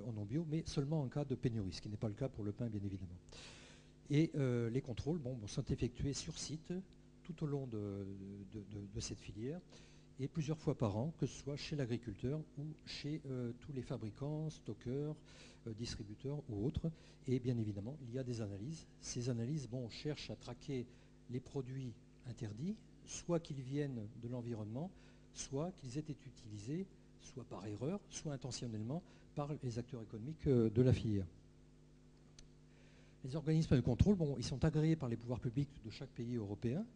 D: en non bio, mais seulement en cas de pénurie, ce qui n'est pas le cas pour le pain, bien évidemment. Et les contrôles sont effectués sur site tout au long de cette filière. et plusieurs fois par an, que ce soit chez l'agriculteur ou chez tous les fabricants, stockeurs, distributeurs ou autres. Et bien évidemment, il y a des analyses. Ces analyses cherchent à traquer les produits interdits, soit qu'ils viennent de l'environnement, soit qu'ils aient été utilisés, soit par erreur, soit intentionnellement, par les acteurs économiques de la filière. Les organismes de contrôle, ils sont agréés par les pouvoirs publics de chaque pays européen.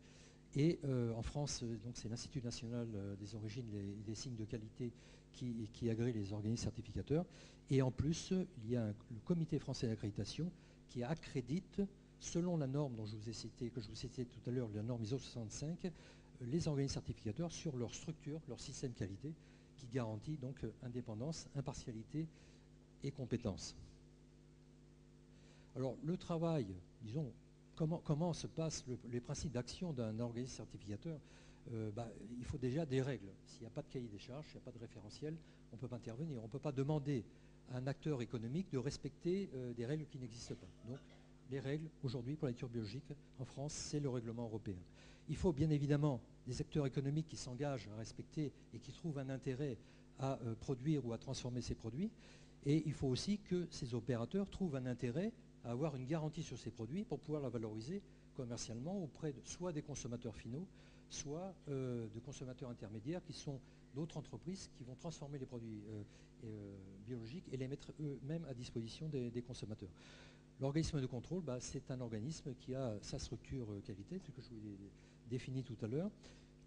D: Et en France, c'est l'Institut national des origines et des signes de qualité qui agrée les organismes certificateurs. Et en plus, il y a le comité français d'accréditation qui accrédite, selon la norme que je vous ai citée tout à l'heure, la norme ISO 65, les organismes certificateurs sur leur structure, leur système qualité, qui garantit donc indépendance, impartialité et compétence. Alors le travail, disons, comment se passent les principes d'action d'un organisme certificateur? Il faut déjà des règles. S'il n'y a pas de cahier des charges, s'il n'y a pas de référentiel, on ne peut pas intervenir. On ne peut pas demander à un acteur économique de respecter des règles qui n'existent pas. Donc les règles, aujourd'hui, pour la nature biologique, en France, c'est le règlement européen. Il faut bien évidemment des acteurs économiques qui s'engagent à respecter et qui trouvent un intérêt à produire ou à transformer ces produits. Et il faut aussi que ces opérateurs trouvent un intérêt à avoir une garantie sur ces produits pour pouvoir la valoriser commercialement auprès soit des consommateurs finaux, soit de consommateurs intermédiaires qui sont d'autres entreprises qui vont transformer les produits biologiques et les mettre eux-mêmes à disposition des consommateurs. L'organisme de contrôle, c'est un organisme qui a sa structure qualité, ce que je vous ai défini tout à l'heure,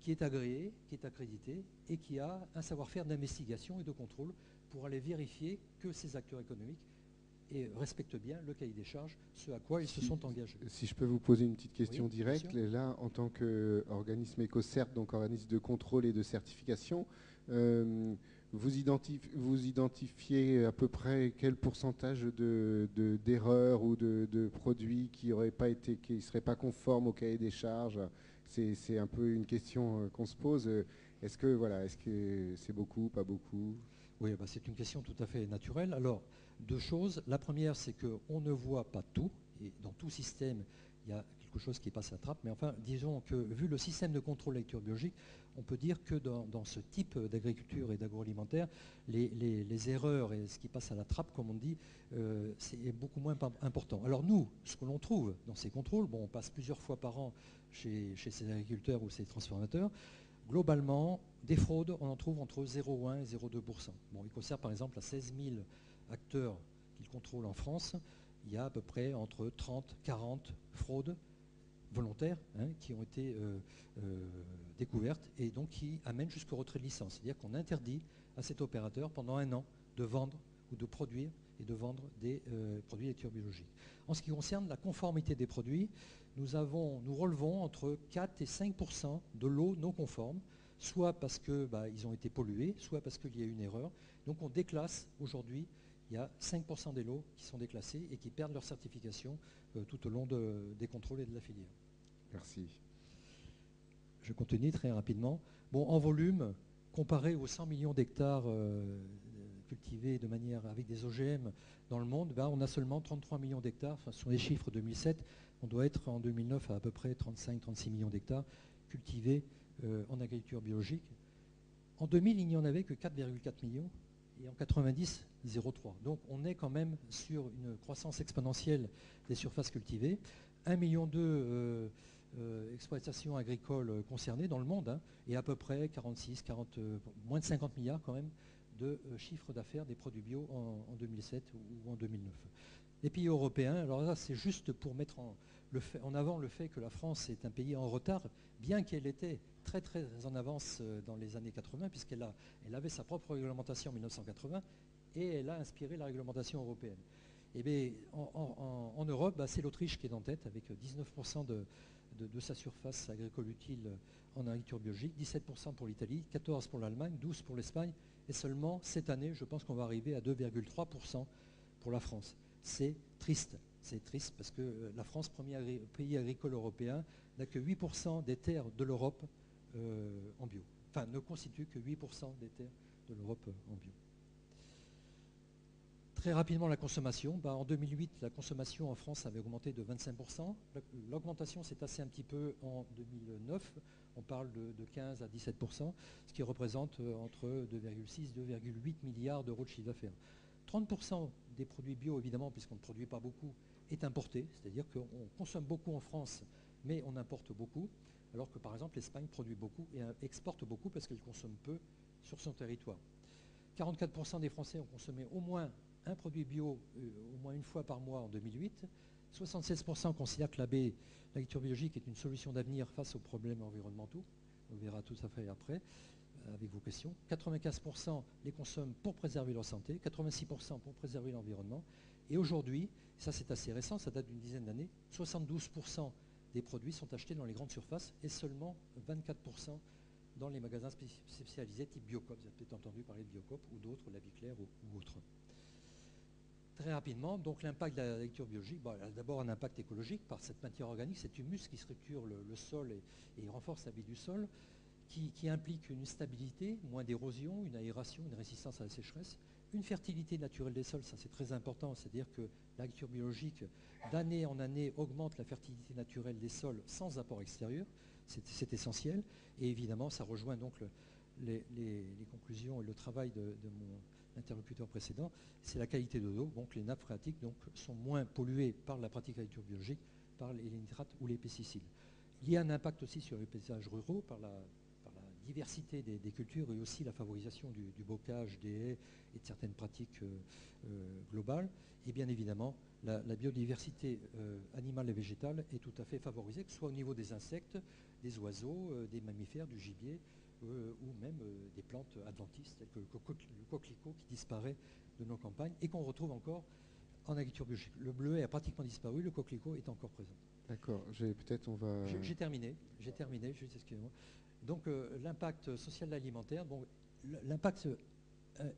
D: qui est agréé, qui est accrédité et qui a un savoir-faire d'investigation et de contrôle pour aller vérifier que ces acteurs économiques respectent bien le cahier des charges, ce à quoi ils se sont engagés.
A: Si je peux vous poser une petite question directe,
D: bien sûr.
A: là, en tant qu'organisme EcoCert, donc organisme de contrôle et de certification, vous identifiez à peu près quel pourcentage d'erreurs ou de produits qui ne seraient pas conformes au cahier des charges? C'est un peu une question qu'on se pose. Est-ce que c'est beaucoup, pas beaucoup?
D: Oui, c'est une question tout à fait naturelle. Alors, deux choses. La première, c'est qu'on ne voit pas tout. Et dans tout système, il y a quelque chose qui passe à la trappe. Mais enfin, disons que vu le système de contrôle de lecture biologique, on peut dire que dans ce type d'agriculture et d'agroalimentaire, les erreurs et ce qui passe à la trappe, comme on dit, c'est beaucoup moins important. Alors nous, ce que l'on trouve dans ces contrôles, on passe plusieurs fois par an chez ces agriculteurs ou ces transformateurs. Globalement, des fraudes, on en trouve entre 0,1 et 0,2%. EcoCert, par exemple, a 16 000 acteurs qu'il contrôle en France. Il y a à peu près entre 30 et 40 fraudes volontaires qui ont été découvertes et donc qui amènent jusqu'au retrait de licence. C'est-à-dire qu'on interdit à cet opérateur pendant 1 an de vendre ou de produire et de vendre des produits de lecture biologique. En ce qui concerne la conformité des produits, nous relevons entre 4 et 5% de lots non conformes, soit parce qu'ils ont été pollués, soit parce qu'il y a eu une erreur. Donc on déclasse aujourd'hui, il y a 5% des lots qui sont déclassés et qui perdent leur certification tout au long des contrôles et de la filière.
A: Merci.
D: Je continue très rapidement. En volume, comparé aux 100 millions d'hectares cultivés de manière avec des OGM dans le monde, on a seulement 33 millions d'hectares. Ce sont les chiffres 2007. On doit être en 2009 à peu près 35-36 millions d'hectares cultivés en agriculture biologique. En 2000, il n'y en avait que 4,4 millions et en 90, 0,3. Donc on est quand même sur une croissance exponentielle des surfaces cultivées. 1,2 million exploitations agricoles concernées dans le monde et à peu près moins de 50 milliards quand même de chiffre d'affaires des produits bio en 2007 ou en 2009. Les pays européens, alors là c'est juste pour mettre en avant le fait que la France est un pays en retard, bien qu'elle était très très en avance dans les années 80, puisqu'elle avait sa propre réglementation en 1980 et elle a inspiré la réglementation européenne. Et bien, en Europe, c'est l'Autriche qui est en tête avec 19% de sa surface agricole utile en agriculture biologique, 17% pour l'Italie, 14% pour l'Allemagne, 12% pour l'Espagne, et seulement cette année, je pense qu'on va arriver à 2,3% pour la France. C'est triste parce que la France, premier pays agricole européen, n'a que 8% des terres de l'Europe en bio. Enfin, ne constitue que 8% des terres de l'Europe en bio. Très rapidement, la consommation. En 2008, la consommation en France avait augmenté de 25%. L'augmentation s'est tassée un petit peu en 2009. On parle de 15 à 17%, ce qui représente entre 2,6 et 2,8 milliards d'euros de chiffre d'affaires. 30% des produits bio, évidemment, puisqu'on ne produit pas beaucoup, est importé. C'est-à-dire qu'on consomme beaucoup en France, mais on importe beaucoup. Alors que, par exemple, l'Espagne produit beaucoup et exporte beaucoup parce qu'elle consomme peu sur son territoire. 44% des Français ont consommé au moins un produit bio au moins une fois par mois en 2008. 76% considèrent que l'agriculture biologique est une solution d'avenir face aux problèmes environnementaux. On verra tout ça fait après, avec vos questions. 95% les consomment pour préserver leur santé, 86% pour préserver l'environnement. Et aujourd'hui, ça c'est assez récent, ça date d'une dizaine d'années, 72% des produits sont achetés dans les grandes surfaces et seulement 24% dans les magasins spécialisés type Biocoop. Vous avez peut-être entendu parler de Biocoop ou d'autres, La Vie Claire ou autres. Très rapidement, donc l'impact de l'agriculture biologique, elle a d'abord un impact écologique par cette matière organique, cet humus qui structure le sol et renforce la vie du sol, qui implique une stabilité, moins d'érosion, une aération, une résistance à la sécheresse, une fertilité naturelle des sols, ça c'est très important, c'est-à-dire que l'agriculture biologique d'année en année augmente la fertilité naturelle des sols sans apport extérieur, c'est essentiel, et évidemment ça rejoint donc les conclusions et le travail de mon interlocuteur précédent, c'est la qualité de l'eau, donc les nappes phréatiques sont moins polluées par la pratique de l'agriculture biologique, par les nitrates ou les pesticides. Il y a un impact aussi sur les paysages ruraux par la diversité des cultures et aussi la favorisation du bocage, des haies et de certaines pratiques globales. Et bien évidemment, la biodiversité animale et végétale est tout à fait favorisée, que ce soit au niveau des insectes, des oiseaux, des mammifères, du gibier, ou même des plantes adventices, telles que le coquelicot qui disparaît de nos campagnes et qu'on retrouve encore en agriculture biologique. Le bleuet a pratiquement disparu, le coquelicot est encore présent.
A: D'accord, peut-être on va...
D: J'ai terminé, juste excusez-moi. Donc l'impact social de l'alimentaire, l'impact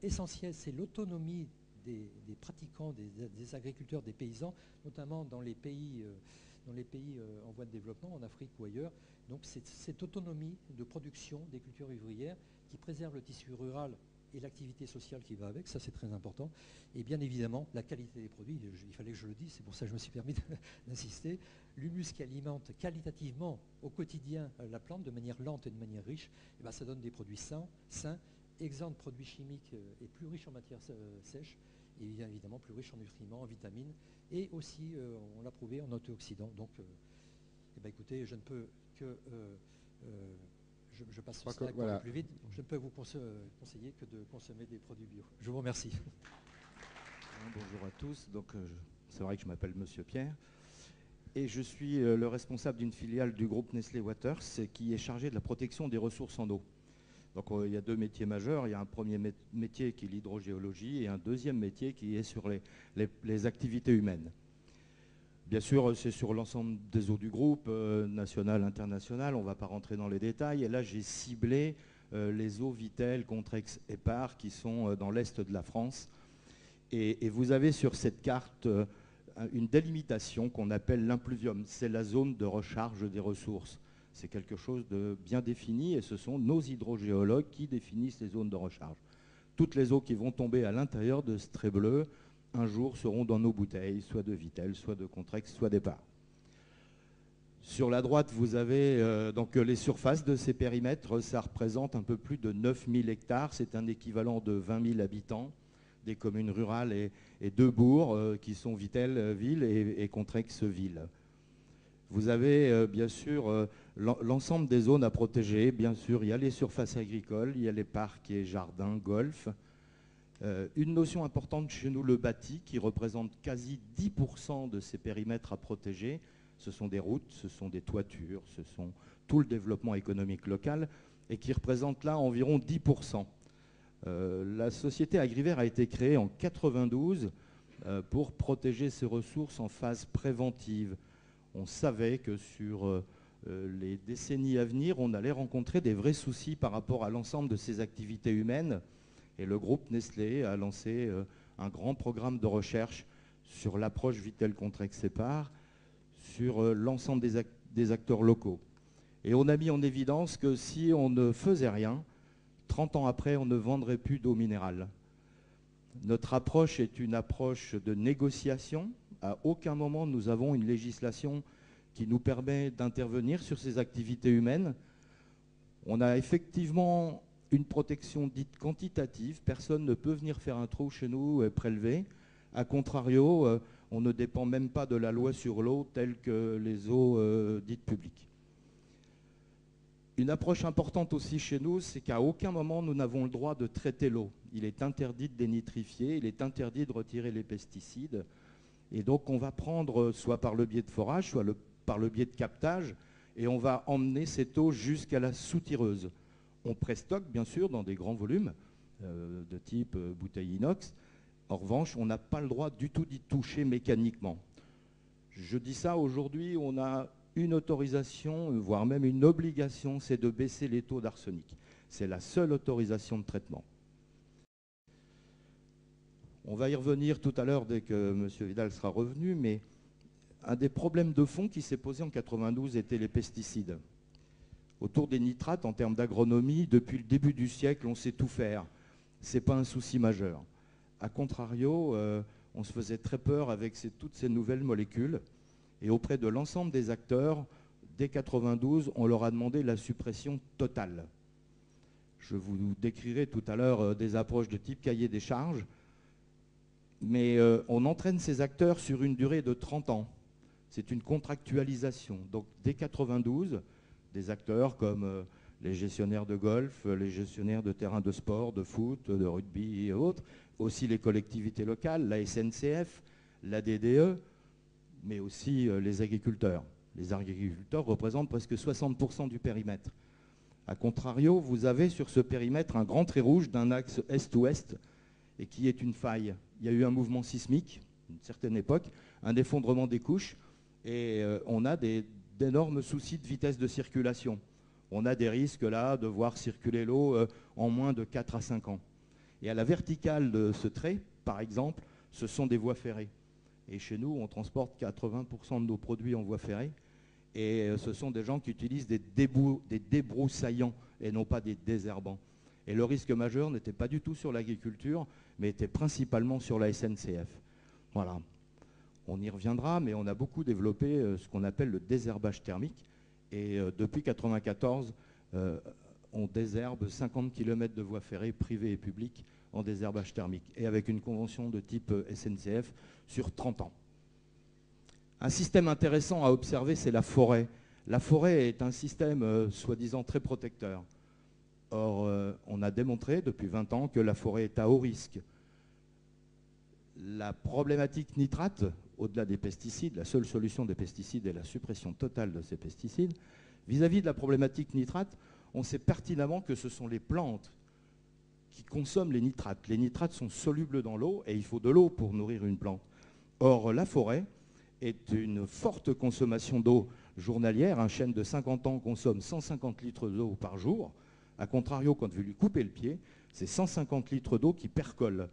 D: essentiel, c'est l'autonomie des pratiquants, des agriculteurs, des paysans, notamment dans les pays en voie de développement, en Afrique ou ailleurs. Donc c'est cette autonomie de production des cultures ouvrières qui préserve le tissu rural et l'activité sociale qui va avec, ça c'est très important. Et bien évidemment, la qualité des produits, il fallait que je le dise, c'est pour ça que je me suis permis d'insister. L'humus qui alimente qualitativement au quotidien la plante de manière lente et de manière riche, ça donne des produits sains, exempts de produits chimiques et plus riches en matières sèches, et bien évidemment plus riches en nutriments, en vitamines, et aussi, on l'a prouvé, en antioxydants. Donc, écoutez, je ne peux que... Je passe ce slide pour aller plus vite. Je ne peux vous conseiller que de consommer des produits bio. Je vous remercie.
E: Bonjour à tous. Donc, c'est vrai que je m'appelle Monsieur Pierre et je suis le responsable d'une filiale du groupe Nestlé Waters qui est chargé de la protection des ressources en eau. Donc, il y a deux métiers majeurs. Il y a un premier métier qui est l'hydrogéologie et un deuxième métier qui est sur les activités humaines. Bien sûr, c'est sur l'ensemble des eaux du groupe, national, international, on ne va pas rentrer dans les détails. Et là, j'ai ciblé les eaux Vitel, Contrex et Par qui sont dans l'est de la France. Et vous avez sur cette carte une délimitation qu'on appelle l'impluvium. C'est la zone de recharge des ressources. C'est quelque chose de bien défini et ce sont nos hydrogéologues qui définissent les zones de recharge. Toutes les eaux qui vont tomber à l'intérieur de ce trait bleu, un jour seront dans nos bouteilles, soit de Vitel, soit de Contrex, soit des Par. Sur la droite, vous avez donc les surfaces de ces périmètres. Ça représente un peu plus de 9000 hectares. C'est un équivalent de 20 000 habitants, des communes rurales et deux bourgs qui sont Vitel-Ville et Contrex-Ville. Vous avez bien sûr l'ensemble des zones à protéger. Bien sûr, il y a les surfaces agricoles, il y a les parcs et jardins, golf. Une notion importante chez nous, le bâti, qui représente quasi 10% de ces périmètres à protéger. Ce sont des routes, ce sont des toitures, ce sont tout le développement économique local et qui représente là environ 10%. La société Agrivert a été créée en 1992 pour protéger ces ressources en phase préventive. On savait que sur les décennies à venir, on allait rencontrer des vrais soucis par rapport à l'ensemble de ces activités humaines. Et le groupe Nestlé a lancé un grand programme de recherche sur l'approche Vitel Contrex et Par, sur l'ensemble des acteurs locaux. Et on a mis en évidence que si on ne faisait rien, 30 ans après, on ne vendrait plus d'eau minérale. Notre approche est une approche de négociation. À aucun moment nous avons une législation qui nous permet d'intervenir sur ces activités humaines. On a effectivement une protection dite quantitative. Personne ne peut venir faire un trou chez nous et prélever. A contrario, on ne dépend même pas de la loi sur l'eau telle que les eaux dites publiques. Une approche importante aussi chez nous, c'est qu'à aucun moment nous n'avons le droit de traiter l'eau. Il est interdit de dénitrifier, il est interdit de retirer les pesticides. Et donc on va prendre, soit par le biais de forage, soit par le biais de captage, et on va emmener cette eau jusqu'à la soutireuse. On préstocke bien sûr dans des grands volumes de type bouteille inox. En revanche, on n'a pas le droit du tout d'y toucher mécaniquement. Je dis ça, aujourd'hui, on a une autorisation, voire même une obligation, c'est de baisser les taux d'arsenic. C'est la seule autorisation de traitement. On va y revenir tout à l'heure dès que M. Vidal sera revenu, mais un des problèmes de fond qui s'est posé en 92 était les pesticides. Autour des nitrates, en termes d'agronomie, depuis le début du siècle, on sait tout faire. Ce n'est pas un souci majeur. A contrario, on se faisait très peur avec toutes ces nouvelles molécules. Et auprès de l'ensemble des acteurs, dès 92, on leur a demandé la suppression totale. Je vous décrirai tout à l'heure des approches de type cahier des charges. Mais on entraîne ces acteurs sur une durée de 30 ans. C'est une contractualisation. Donc dès 92, des acteurs comme les gestionnaires de golf, les gestionnaires de terrains de sport, de foot, de rugby et autres, aussi les collectivités locales, la SNCF, la DDE, mais aussi les agriculteurs. Les agriculteurs représentent presque 60% du périmètre. A contrario, vous avez sur ce périmètre un grand trait rouge d'un axe est-ouest et qui est une faille. Il y a eu un mouvement sismique, à une certaine époque, un effondrement des couches, et on a d'énormes soucis de vitesse de circulation. On a des risques là de voir circuler l'eau en moins de 4 à 5 ans. Et à la verticale de ce trait, par exemple, ce sont des voies ferrées. Et chez nous, on transporte 80% de nos produits en voie ferrée. Et ce sont des gens qui utilisent des débroussaillants et non pas des désherbants. Et le risque majeur n'était pas du tout sur l'agriculture, mais était principalement sur la SNCF. Voilà. On y reviendra, mais on a beaucoup développé ce qu'on appelle le désherbage thermique. Et depuis 1994, on désherbe 50 km de voies ferrées privées et publiques en désherbage thermique, et avec une convention de type SNCF sur 30 ans. Un système intéressant à observer, c'est la forêt. La forêt est un système soi-disant très protecteur. Or, on a démontré depuis 20 ans que la forêt est à haut risque. La problématique nitrate, au-delà des pesticides, la seule solution des pesticides est la suppression totale de ces pesticides. Vis-à-vis de la problématique nitrate, on sait pertinemment que ce sont les plantes qui consomment les nitrates. Les nitrates sont solubles dans l'eau et il faut de l'eau pour nourrir une plante. Or, la forêt est une forte consommation d'eau journalière. Un chêne de 50 ans consomme 150 litres d'eau par jour. A contrario, quand vous lui coupez le pied, c'est 150 litres d'eau qui percolent.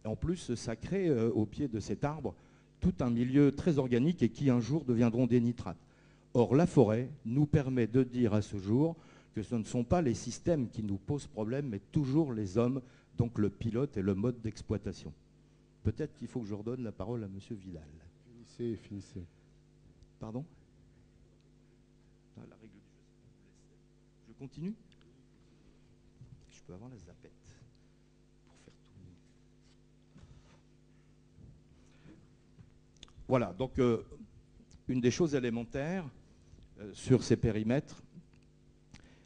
E: En plus, ça crée au pied de cet arbre tout un milieu très organique et qui un jour deviendront des nitrates. Or, la forêt nous permet de dire à ce jour que ce ne sont pas les systèmes qui nous posent problème, mais toujours les hommes, donc le pilote et le mode d'exploitation. Peut-être qu'il faut que je redonne la parole à M. Vidal.
A: Finissez.
E: Pardon? La règle du jeu. Je continue? Je peux avoir la zapette pour faire tourner. Voilà, donc une des choses élémentaires sur ces périmètres,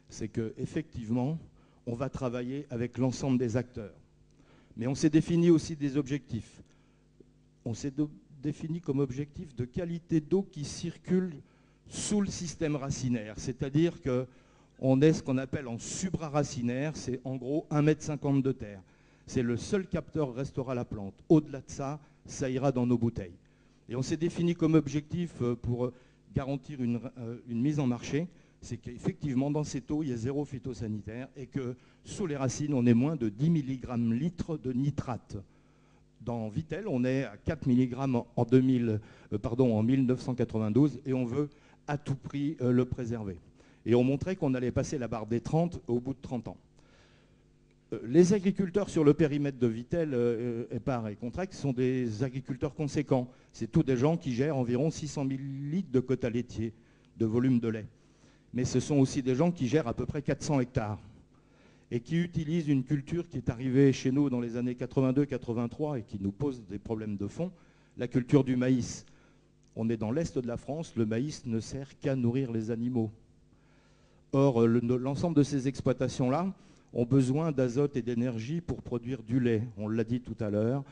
E: c'est qu'effectivement, on va travailler avec l'ensemble des acteurs. Mais on s'est défini aussi des objectifs. On s'est défini comme objectif de qualité d'eau qui circule sous le système racinaire. C'est-à-dire qu'on est ce qu'on appelle en subraracinaire, c'est en gros 1,50 m de terre. C'est le seul capteur restera la plante. Au-delà de ça, ça ira dans nos bouteilles. Et on s'est défini comme objectif pour garantir une mise en marché, c'est qu'effectivement dans cette eau, il y a 0 phytosanitaire et que sous les racines, on est moins de 10 mg litre de nitrate. Dans Vittel, on est à 4 mg en 1992 et on veut à tout prix le préserver. Et on montrait qu'on allait passer la barre des 30 au bout de 30 ans. Les agriculteurs sur le périmètre de Vittel, Épar et Contrex sont des agriculteurs conséquents. C'est tous des gens qui gèrent environ 600 000 litres de quota laitier, de volume de lait. Mais ce sont aussi des gens qui gèrent à peu près 400 hectares et qui utilisent une culture qui est arrivée chez nous dans les années 82-83 et qui nous pose des problèmes de fond, la culture du maïs. On est dans l'est de la France, le maïs ne sert qu'à nourrir les animaux. Or, l'ensemble de ces exploitations-là ont besoin d'azote et d'énergie pour produire du lait. On l'a dit tout à l'heure,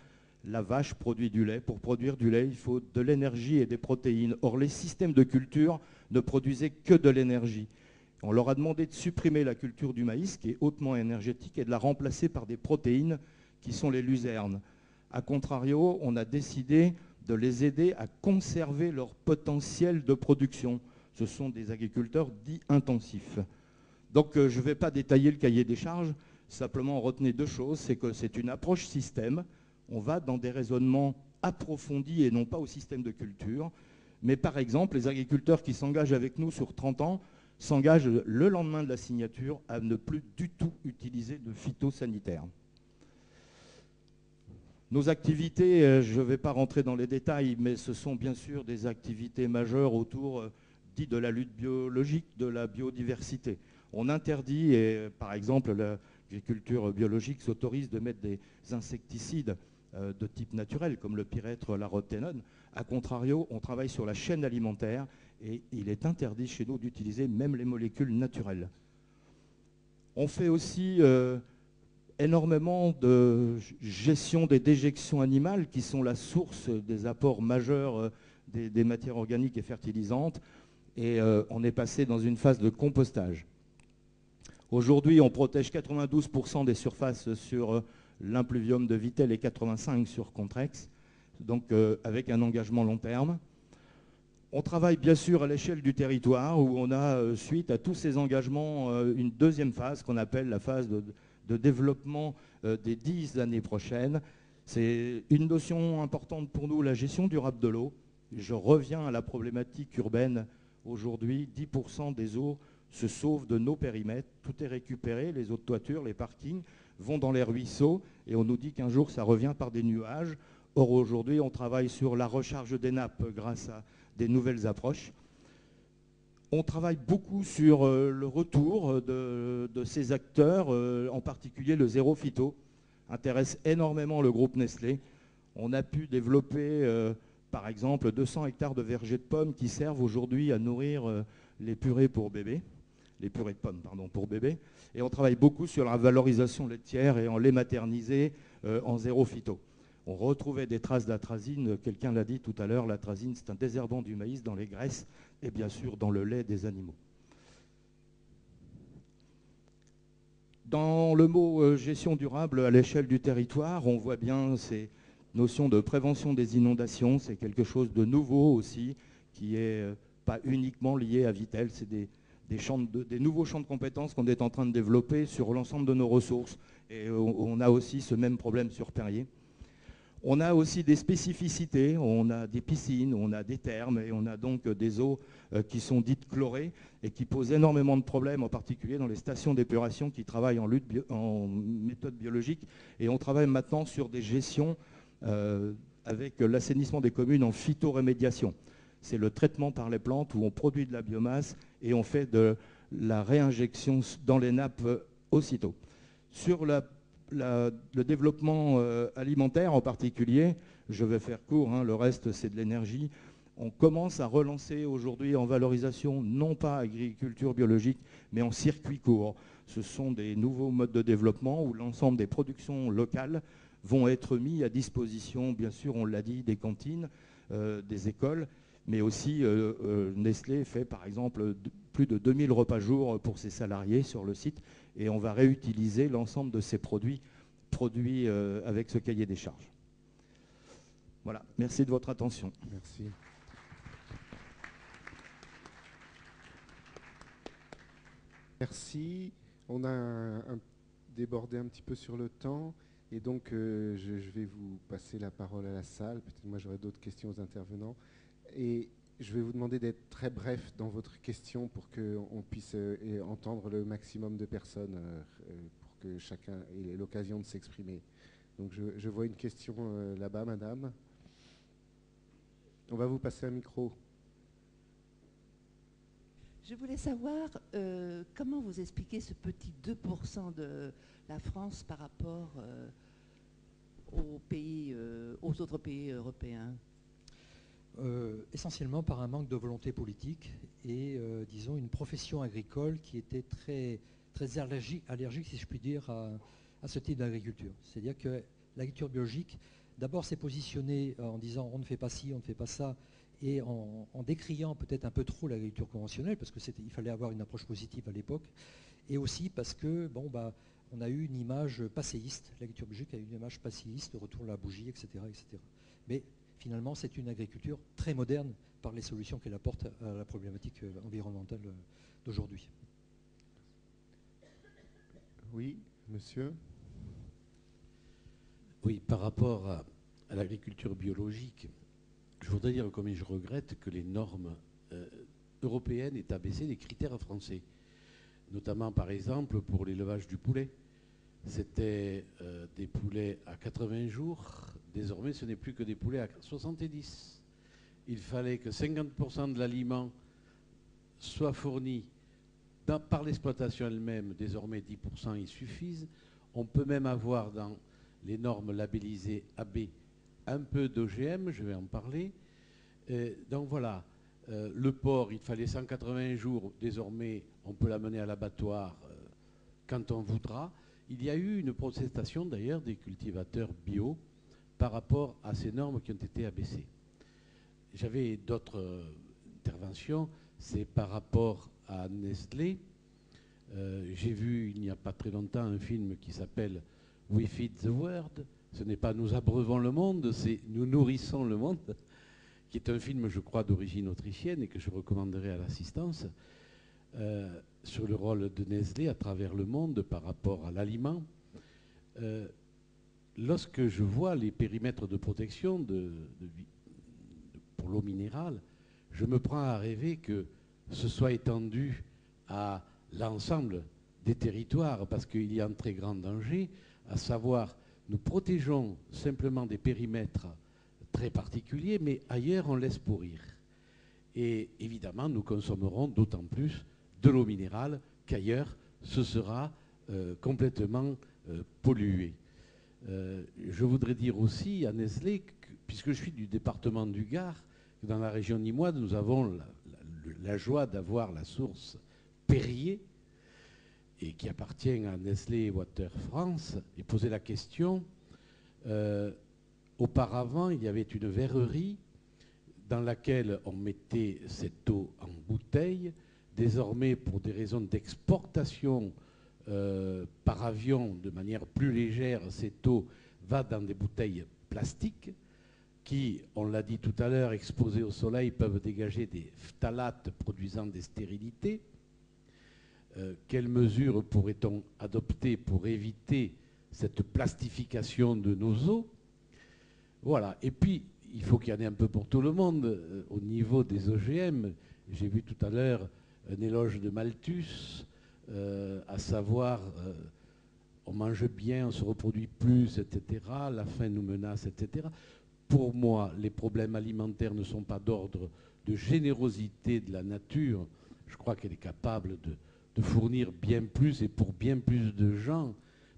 E: la vache produit du lait. Pour produire du lait, il faut de l'énergie et des protéines. Or, les systèmes de culture ne produisaient que de l'énergie. On leur a demandé de supprimer la culture du maïs, qui est hautement énergétique, et de la remplacer par des protéines qui sont les luzernes. A contrario, on a décidé de les aider à conserver leur potentiel de production. Ce sont des agriculteurs dits intensifs. Donc je ne vais pas détailler le cahier des charges, simplement retenez deux choses, c'est que c'est une approche système, on va dans des raisonnements approfondis et non pas au système de culture, mais par exemple les agriculteurs qui s'engagent avec nous sur 30 ans s'engagent le lendemain de la signature à ne plus du tout utiliser de phytosanitaires. Nos activités, je ne vais pas rentrer dans les détails, mais ce sont bien sûr des activités majeures autour dit de la lutte biologique, de la biodiversité. On interdit, et par exemple l'agriculture biologique s'autorise de mettre des insecticides de type naturel, comme le pyrètre, la roténone. A contrario, on travaille sur la chaîne alimentaire et il est interdit chez nous d'utiliser même les molécules naturelles. On fait aussi énormément de gestion des déjections animales qui sont la source des apports majeurs des matières organiques et fertilisantes. Et on est passé dans une phase de compostage. Aujourd'hui, on protège 92% des surfaces sur l'impluvium de Vittel et 85% sur Contrex, donc avec un engagement long terme. On travaille bien sûr à l'échelle du territoire où on a, suite à tous ces engagements, une deuxième phase qu'on appelle la phase de développement des 10 années prochaines. C'est une notion importante pour nous, la gestion durable de l'eau. Je reviens à la problématique urbaine. Aujourd'hui, 10% des eaux se sauvent de nos périmètres. Tout est récupéré, les eaux de toiture, les parkings vont dans les ruisseaux et on nous dit qu'un jour ça revient par des nuages. Or aujourd'hui, on travaille sur la recharge des nappes grâce à des nouvelles approches. On travaille beaucoup sur le retour de ces acteurs, en particulier le zéro phyto, intéresse énormément le groupe Nestlé. On a pu développer par exemple 200 hectares de vergers de pommes qui servent aujourd'hui à nourrir les purées pour bébés, les purées de pommes pardon, pour bébés. Et on travaille beaucoup sur la valorisation laitière et en lait maternisé en zéro phyto. On retrouvait des traces d'atrazine, quelqu'un l'a dit tout à l'heure, l'atrazine c'est un désherbant du maïs dans les graisses et bien sûr dans le lait des animaux. Dans le mot gestion durable à l'échelle du territoire, on voit bien ces notions de prévention des inondations, c'est quelque chose de nouveau aussi, qui n'est pas uniquement lié à Vittel, c'est des nouveaux champs de compétences qu'on est en train de développer sur l'ensemble de nos ressources. Et on a aussi ce même problème sur Perrier. On a aussi des spécificités, on a des piscines, on a des thermes et on a donc des eaux qui sont dites chlorées et qui posent énormément de problèmes, en particulier dans les stations d'épuration qui travaillent en méthode biologique. Et on travaille maintenant sur des gestions avec l'assainissement des communes en phytorémédiation. C'est le traitement par les plantes où on produit de la biomasse et on fait de la réinjection dans les nappes aussitôt. Sur le développement alimentaire en particulier, je vais faire court, hein, le reste c'est de l'énergie. On commence à relancer aujourd'hui en valorisation, non pas agriculture biologique, mais en circuit court. Ce sont des nouveaux modes de développement où l'ensemble des productions locales vont être mis à disposition, bien sûr, on l'a dit, des cantines, des écoles, mais aussi Nestlé fait par exemple plus de 2000 repas jour pour ses salariés sur le site et on va réutiliser l'ensemble de ces produits avec ce cahier des charges. Voilà, merci de votre attention.
A: Merci. Merci. On a débordé un petit peu sur le temps et donc je vais vous passer la parole à la salle. Peut-être moi j'aurai d'autres questions aux intervenants. Et je vais vous demander d'être très bref dans votre question pour qu'on puisse entendre le maximum de personnes, pour que chacun ait l'occasion de s'exprimer. Donc je vois une question là-bas, madame. On va vous passer un micro.
F: Je voulais savoir comment vous expliquez ce petit 2% de la France par rapport aux autres pays européens.
D: Essentiellement par un manque de volonté politique et, disons, une profession agricole qui était très, très allergique, si je puis dire, à ce type d'agriculture. C'est-à-dire que l'agriculture biologique, d'abord, s'est positionnée en disant on ne fait pas ci, on ne fait pas ça, et en décriant peut-être un peu trop l'agriculture conventionnelle, parce qu'il fallait avoir une approche positive à l'époque, et aussi parce que, on a eu une image passéiste, l'agriculture biologique a eu une image passéiste, retour à la bougie, etc., etc. Mais finalement, c'est une agriculture très moderne par les solutions qu'elle apporte à la problématique environnementale d'aujourd'hui.
A: Oui, monsieur.
G: Oui, par rapport à l'agriculture biologique, je voudrais dire combien je regrette que les normes européennes aient abaissé les critères français. Notamment, par exemple, pour l'élevage du poulet. C'était des poulets à 80 jours. Désormais, ce n'est plus que des poulets à 70. Il fallait que 50% de l'aliment soit fourni par l'exploitation elle-même. Désormais, 10% y suffisent. On peut même avoir dans les normes labellisées AB un peu d'OGM, je vais en parler. Donc voilà, le porc, il fallait 180 jours. Désormais, on peut l'amener à l'abattoir quand on voudra. Il y a eu une protestation d'ailleurs des cultivateurs bio par rapport à ces normes qui ont été abaissées. J'avais d'autres interventions, c'est par rapport à Nestlé. J'ai vu il n'y a pas très longtemps un film qui s'appelle We Feed the World. Ce n'est pas nous abreuvons le monde, c'est nous nourrissons le monde, qui est un film, je crois, d'origine autrichienne et que je recommanderais à l'assistance, sur le rôle de Nestlé à travers le monde par rapport à l'aliment. Lorsque je vois les périmètres de protection pour l'eau minérale, je me prends à rêver que ce soit étendu à l'ensemble des territoires, parce qu'il y a un très grand danger, à savoir, nous protégeons simplement des périmètres très particuliers, mais ailleurs on laisse pourrir. Et évidemment, nous consommerons d'autant plus de l'eau minérale qu'ailleurs ce sera complètement pollué. Je voudrais dire aussi à Nestlé, puisque je suis du département du Gard, que dans la région nîmoise, nous avons la joie d'avoir la source Perrier, et qui appartient à Nestlé Water France, et poser la question, auparavant, il y avait une verrerie dans laquelle on mettait cette eau en bouteille. Désormais, pour des raisons d'exportation par avion de manière plus légère, cette eau va dans des bouteilles plastiques qui, on l'a dit tout à l'heure, exposées au soleil, peuvent dégager des phtalates produisant des stérilités. Quelles mesures pourrait-on adopter pour éviter cette plastification de nos eaux? Voilà. Et puis, il faut qu'il y en ait un peu pour tout le monde. Au niveau des OGM, j'ai vu tout à l'heure un éloge de Malthus, à savoir on mange bien, on se reproduit plus, etc. La faim nous menace, etc. Pour moi, les problèmes alimentaires ne sont pas d'ordre de générosité de la nature. Je crois qu'elle est capable de fournir bien plus et pour bien plus de gens.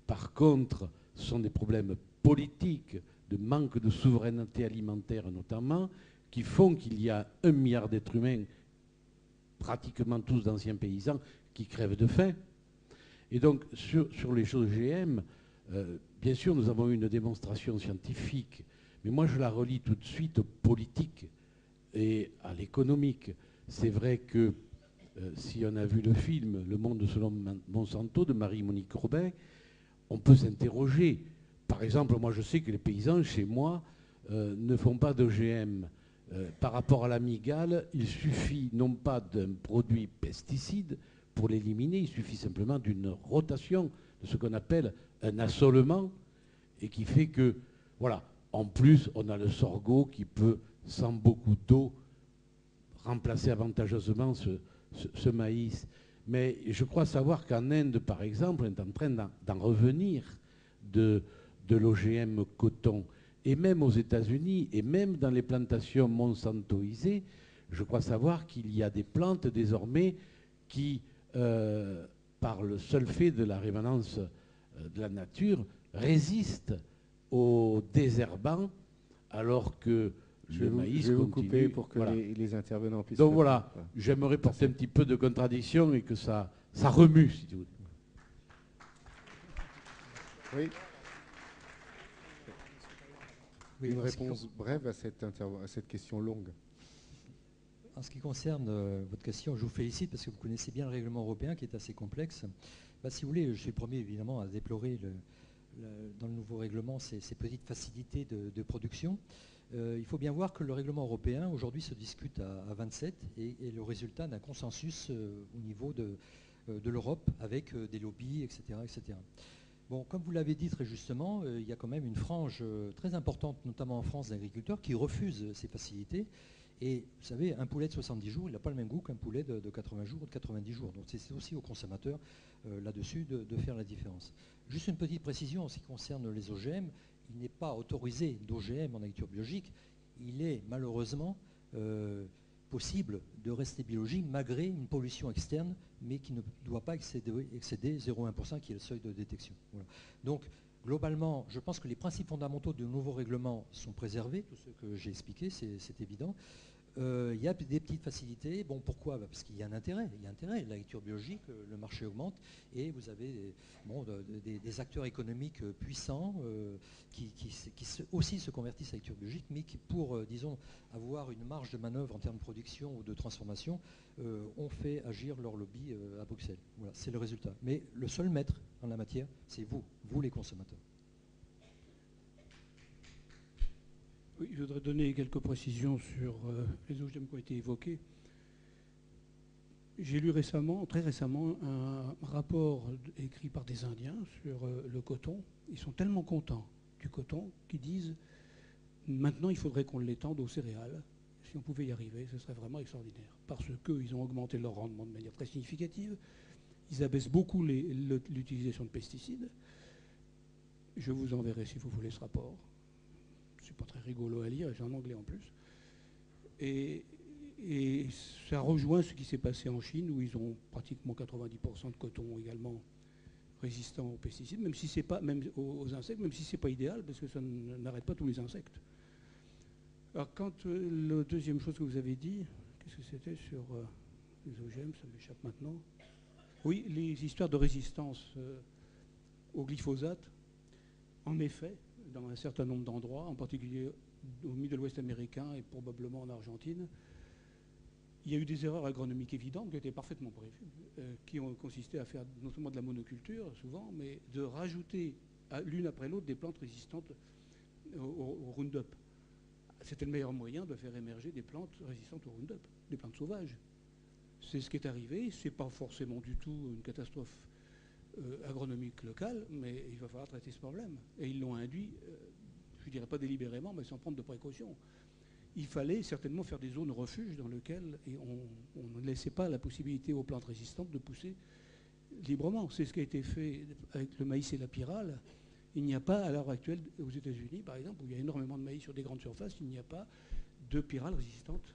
G: Par contre, ce sont des problèmes politiques, de manque de souveraineté alimentaire notamment, qui font qu'il y a 1 milliard d'êtres humains, pratiquement tous d'anciens paysans, qui crèvent de faim. Et donc, sur les choses GM, bien sûr, nous avons eu une démonstration scientifique, mais moi, je la relie tout de suite au politique et à l'économique. C'est vrai que si on a vu le film « Le monde selon Monsanto » de Marie-Monique Robin, on peut s'interroger. Par exemple, moi, je sais que les paysans, chez moi, ne font pas d'OGM. Par rapport à l'amygale, il suffit non pas d'un produit pesticide pour l'éliminer, il suffit simplement d'une rotation, de ce qu'on appelle un assolement, et qui fait que, voilà, en plus, on a le sorgho qui peut, sans beaucoup d'eau, remplacer avantageusement ce maïs. Mais je crois savoir qu'en Inde, par exemple, on est en train d'en revenir de l'OGM coton. Et même aux États-Unis, et même dans les plantations monsantoisées, je crois savoir qu'il y a des plantes désormais qui, par le seul fait de la rémanence de la nature, résistent au désherbant, alors que le maïs
A: je vais vous
G: continue.
A: couper pour que
G: Voilà.
A: les intervenants puissent...
G: Donc
A: répondre.
G: voilà, j'aimerais porter un petit peu de contradiction et que ça remue, si tu veux.
A: Oui.
D: Oui,
A: Une
D: en ce qui
A: réponse brève à cette question longue.
D: En ce qui concerne votre question, je vous félicite parce que vous connaissez bien le règlement européen qui est assez complexe. Bah, si vous voulez, je suis le premier évidemment à déplorer dans le nouveau règlement ces petites facilités de production. Il faut bien voir que le règlement européen aujourd'hui se discute à 27 et le résultat d'un consensus au niveau de l'Europe avec des lobbies, etc., etc. Bon, comme vous l'avez dit très justement, il y a quand même une frange très importante, notamment en France, d'agriculteurs qui refusent ces facilités. Et vous savez, un poulet de 70 jours, il n'a pas le même goût qu'un poulet de 80 jours ou de 90 jours. Donc c'est aussi aux consommateurs là-dessus de faire la différence. Juste une petite précision en ce qui concerne les OGM. Il n'est pas autorisé d'OGM en agriculture biologique. Il est malheureusement possible de rester biologique malgré une pollution externe, mais qui ne doit pas excéder 0,1% qui est le seuil de détection. Voilà. Donc, globalement, je pense que les principes fondamentaux du nouveau règlement sont préservés, tous ceux que j'ai expliqués, c'est évident. Il y a des petites facilités. Bon, pourquoi ? Parce qu'il y a un intérêt. Il y a un intérêt. L'agriculture biologique, le marché augmente et vous avez des acteurs économiques puissants qui aussi se convertissent à l'agriculture biologique, mais qui, pour, disons, avoir une marge de manœuvre en termes de production ou de transformation, ont fait agir leur lobby à Bruxelles. Voilà, c'est le résultat. Mais le seul maître en la matière, c'est vous les consommateurs.
C: Oui, je voudrais donner quelques précisions sur les OGM qui ont été évoqués. J'ai lu récemment, très récemment, un rapport écrit par des Indiens sur le coton. Ils sont tellement contents du coton qu'ils disent maintenant il faudrait qu'on l'étende aux céréales. Si on pouvait y arriver, ce serait vraiment extraordinaire. Parce qu'ils ont augmenté leur rendement de manière très significative. Ils abaissent beaucoup l'utilisation de pesticides. Je vous enverrai, si vous voulez, ce rapport. C'est pas très rigolo à lire, et c'est en anglais en plus. Et ça rejoint ce qui s'est passé en Chine, où ils ont pratiquement 90% de coton également résistant aux pesticides, même si c'est pas, même aux insectes, même si c'est pas idéal, parce que ça n'arrête pas tous les insectes. Alors, quand la deuxième chose que vous avez dit, qu'est-ce que c'était sur les OGM, ça m'échappe maintenant. Oui, les histoires de résistance au glyphosate, en effet, dans un certain nombre d'endroits, en particulier au Middle West américain et probablement en Argentine, il y a eu des erreurs agronomiques évidentes qui étaient parfaitement prévues, qui ont consisté à faire non seulement de la monoculture, souvent, mais de rajouter l'une après l'autre des plantes résistantes au Roundup. C'était le meilleur moyen de faire émerger des plantes résistantes au Roundup, des plantes sauvages. C'est ce qui est arrivé, c'est pas forcément du tout une catastrophe agronomique locale, mais il va falloir traiter ce problème. Et ils l'ont induit, je ne dirais pas délibérément, mais sans prendre de précautions. Il fallait certainement faire des zones refuges dans lesquelles on ne laissait pas la possibilité aux plantes résistantes de pousser librement. C'est ce qui a été fait avec le maïs et la pyrale. Il n'y a pas, à l'heure actuelle, aux États-Unis, par exemple, où il y a énormément de maïs sur des grandes surfaces, il n'y a pas de pyrale résistante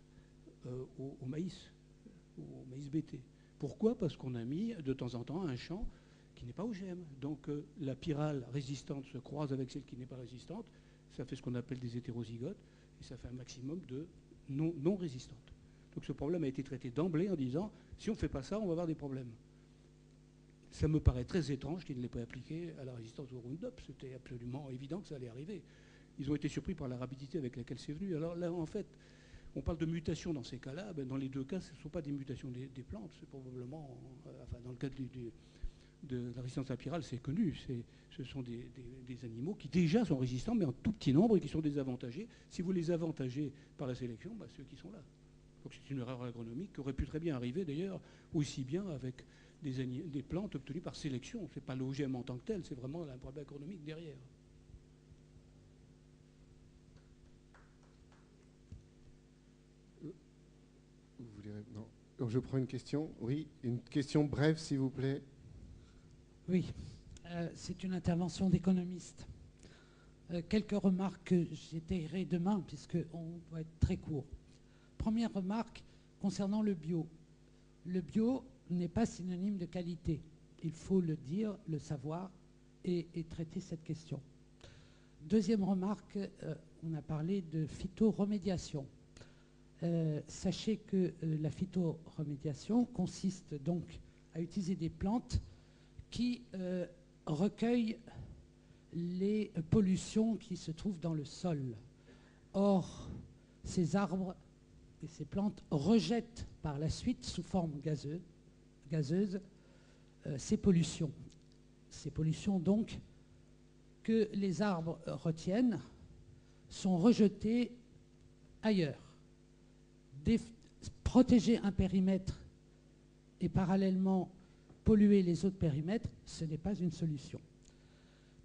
C: au maïs BT. Pourquoi ? Parce qu'on a mis de temps en temps un champ qui n'est pas OGM. Donc la pyrale résistante se croise avec celle qui n'est pas résistante. Ça fait ce qu'on appelle des hétérozygotes et ça fait un maximum de non résistantes. Donc ce problème a été traité d'emblée en disant si on ne fait pas ça, on va avoir des problèmes. Ça me paraît très étrange qu'il ne l'ait pas appliqué à la résistance au Roundup. C'était absolument évident que ça allait arriver. Ils ont été surpris par la rapidité avec laquelle c'est venu. Alors là, en fait, on parle de mutations dans ces cas-là. Ben, dans les deux cas, ce ne sont pas des mutations des plantes. C'est probablement, dans le cas de la résistance à la pyrale, c'est connu. Ce sont des animaux qui déjà sont résistants, mais en tout petit nombre et qui sont désavantagés. Si vous les avantagez par la sélection, ben, ceux qui sont là. Donc c'est une erreur agronomique qui aurait pu très bien arriver d'ailleurs aussi bien avec des plantes obtenues par sélection. Ce n'est pas l'OGM en tant que tel, c'est vraiment un problème agronomique derrière.
A: Vous voulez... Non. je prends une question. Oui, une question brève, s'il vous plaît.
H: Oui, c'est une intervention d'économiste. Quelques remarques que j'étayerai demain, puisqu'on doit être très court. Première remarque concernant le bio. Le bio n'est pas synonyme de qualité. Il faut le dire, le savoir et traiter cette question. Deuxième remarque, on a parlé de phytoremédiation. Sachez que la phytoremédiation consiste donc à utiliser des plantes qui recueillent les pollutions qui se trouvent dans le sol. Or, ces arbres et ces plantes rejettent par la suite, sous forme gazeuse, ces pollutions. Ces pollutions, donc, que les arbres retiennent, sont rejetées ailleurs. Protéger un périmètre et parallèlement polluer les autres périmètres, ce n'est pas une solution.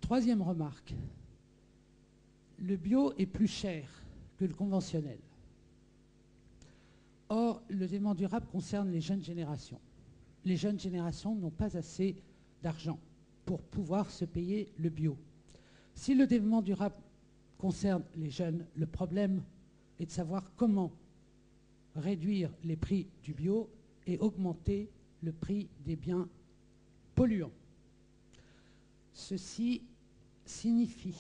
H: Troisième remarque, le bio est plus cher que le conventionnel. Or, le développement durable concerne les jeunes générations. Les jeunes générations n'ont pas assez d'argent pour pouvoir se payer le bio. Si le développement durable concerne les jeunes, le problème est de savoir comment réduire les prix du bio et augmenter le prix des biens polluants. Ceci signifie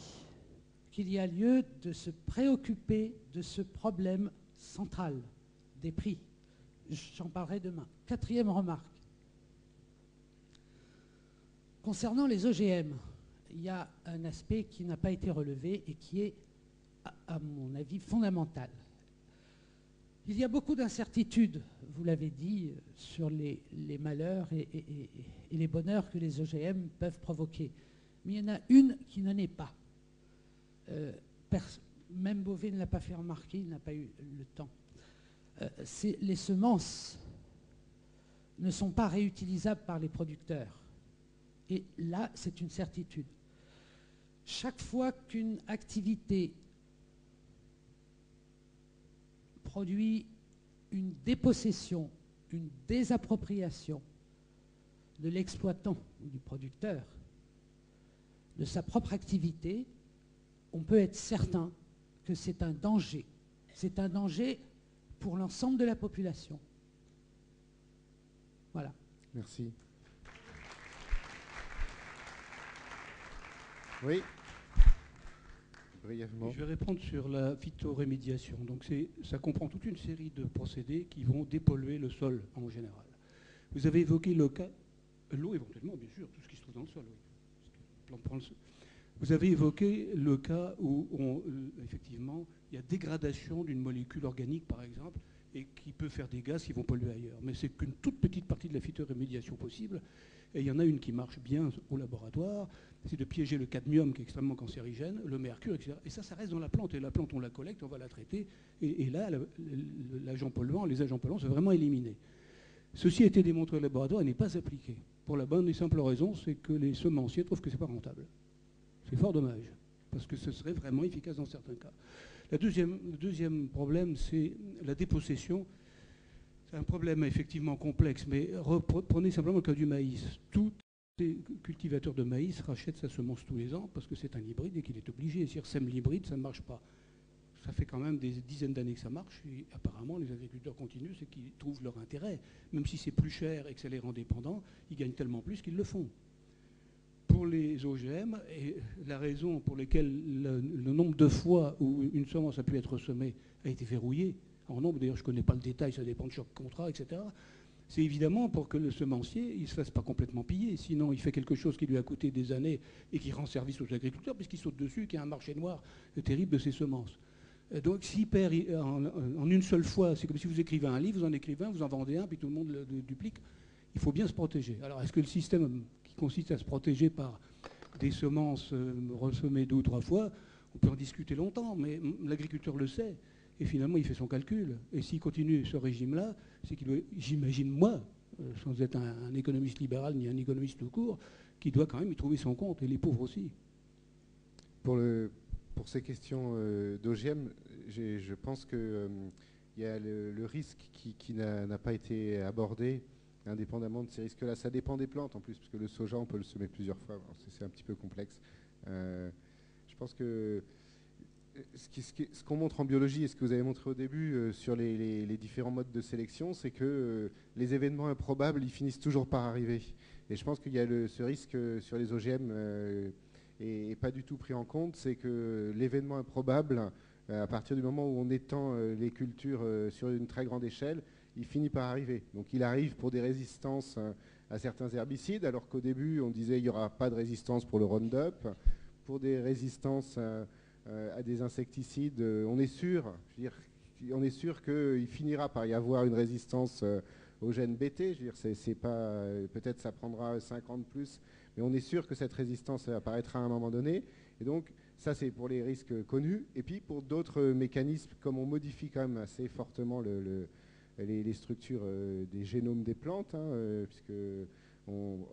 H: qu'il y a lieu de se préoccuper de ce problème central des prix. J'en parlerai demain. Quatrième remarque. Concernant les OGM, il y a un aspect qui n'a pas été relevé et qui est, à mon avis, fondamental. Il y a beaucoup d'incertitudes, vous l'avez dit, sur les malheurs et les bonheurs que les OGM peuvent provoquer. Mais il y en a une qui n'en est pas. Même Beauvais ne l'a pas fait remarquer, il n'a pas eu le temps. Les semences ne sont pas réutilisables par les producteurs. Et là, c'est une certitude. Chaque fois qu'une activité produit une dépossession, une désappropriation de l'exploitant ou du producteur de sa propre activité, on peut être certain que c'est un danger. C'est un danger pour l'ensemble de la population. Voilà.
A: Merci. Oui. Brièvement.
C: Je vais répondre sur la phytorémédiation. Donc ça comprend toute une série de procédés qui vont dépolluer le sol en général. Vous avez évoqué le cas, l'eau éventuellement, bien sûr, tout ce qui se trouve dans le sol. Oui. Vous avez évoqué le cas où, effectivement, il y a dégradation d'une molécule organique, par exemple, et qui peut faire des gaz qui vont polluer ailleurs. Mais c'est qu'une toute petite partie de la phytorémédiation possible. Et il y en a une qui marche bien au laboratoire, c'est de piéger le cadmium qui est extrêmement cancérigène, le mercure, etc. Et ça reste dans la plante. Et la plante, on la collecte, on va la traiter. Et là, l'agent polluant, les agents polluants sont vraiment éliminés. Ceci a été démontré au laboratoire et n'est pas appliqué. Pour la bonne et simple raison, c'est que les semenciers trouvent que ce n'est pas rentable. C'est fort dommage, parce que ce serait vraiment efficace dans certains cas. Le deuxième problème, c'est la dépossession. C'est un problème effectivement complexe, mais prenez simplement le cas du maïs. Tous les cultivateurs de maïs rachètent sa semence tous les ans parce que c'est un hybride et qu'il est obligé. Si on sème l'hybride, ça ne marche pas. Ça fait quand même des dizaines d'années que ça marche et apparemment les agriculteurs continuent, c'est qu'ils trouvent leur intérêt. Même si c'est plus cher et que ça les rend dépendants, ils gagnent tellement plus qu'ils le font. Pour les OGM, et la raison pour laquelle le nombre de fois où une semence a pu être semée a été verrouillé, en nombre, d'ailleurs je ne connais pas le détail, ça dépend de chaque contrat, etc., c'est évidemment pour que le semencier ne se fasse pas complètement piller, sinon il fait quelque chose qui lui a coûté des années et qui rend service aux agriculteurs, puisqu'il saute dessus, qu'il y a un marché noir terrible de ces semences. Donc s'il perd en une seule fois, c'est comme si vous écrivez un livre, vous en écrivez un, vous en vendez un, puis tout le monde le duplique. Il faut bien se protéger. Alors est-ce que le système qui consiste à se protéger par des semences ressemées 2 ou 3 fois, on peut en discuter longtemps, mais l'agriculteur le sait. Et finalement, il fait son calcul. Et s'il continue ce régime-là, c'est qu'il doit, j'imagine moi, sans être un économiste libéral ni un économiste tout court, qui doit quand même y trouver son compte, et les pauvres aussi.
A: Pour ces questions d'OGM, je pense qu'il il y a le risque qui n'a pas été abordé, indépendamment de ces risques-là. Ça dépend des plantes en plus, parce que le soja, on peut le semer plusieurs fois. C'est un petit peu complexe. Je pense que ce qu'on montre en biologie et ce que vous avez montré au début sur les différents modes de sélection, c'est que les événements improbables, ils finissent toujours par arriver. Et je pense qu'il y a ce risque sur les OGM et pas du tout pris en compte, c'est que l'événement improbable, à partir du moment où on étend les cultures sur une très grande échelle, il finit par arriver. Donc il arrive pour des résistances à certains herbicides, alors qu'au début on disait il n'y aura pas de résistance pour le Roundup, pour des résistances à des insecticides, on est sûr, qu'il finira par y avoir une résistance au gène BT. Je veux dire, c'est pas, peut-être ça prendra 5 ans de plus, mais on est sûr que cette résistance apparaîtra à un moment donné. Et donc, ça, c'est pour les risques connus. Et puis, pour d'autres mécanismes, comme on modifie quand même assez fortement les structures des génomes des plantes, puisque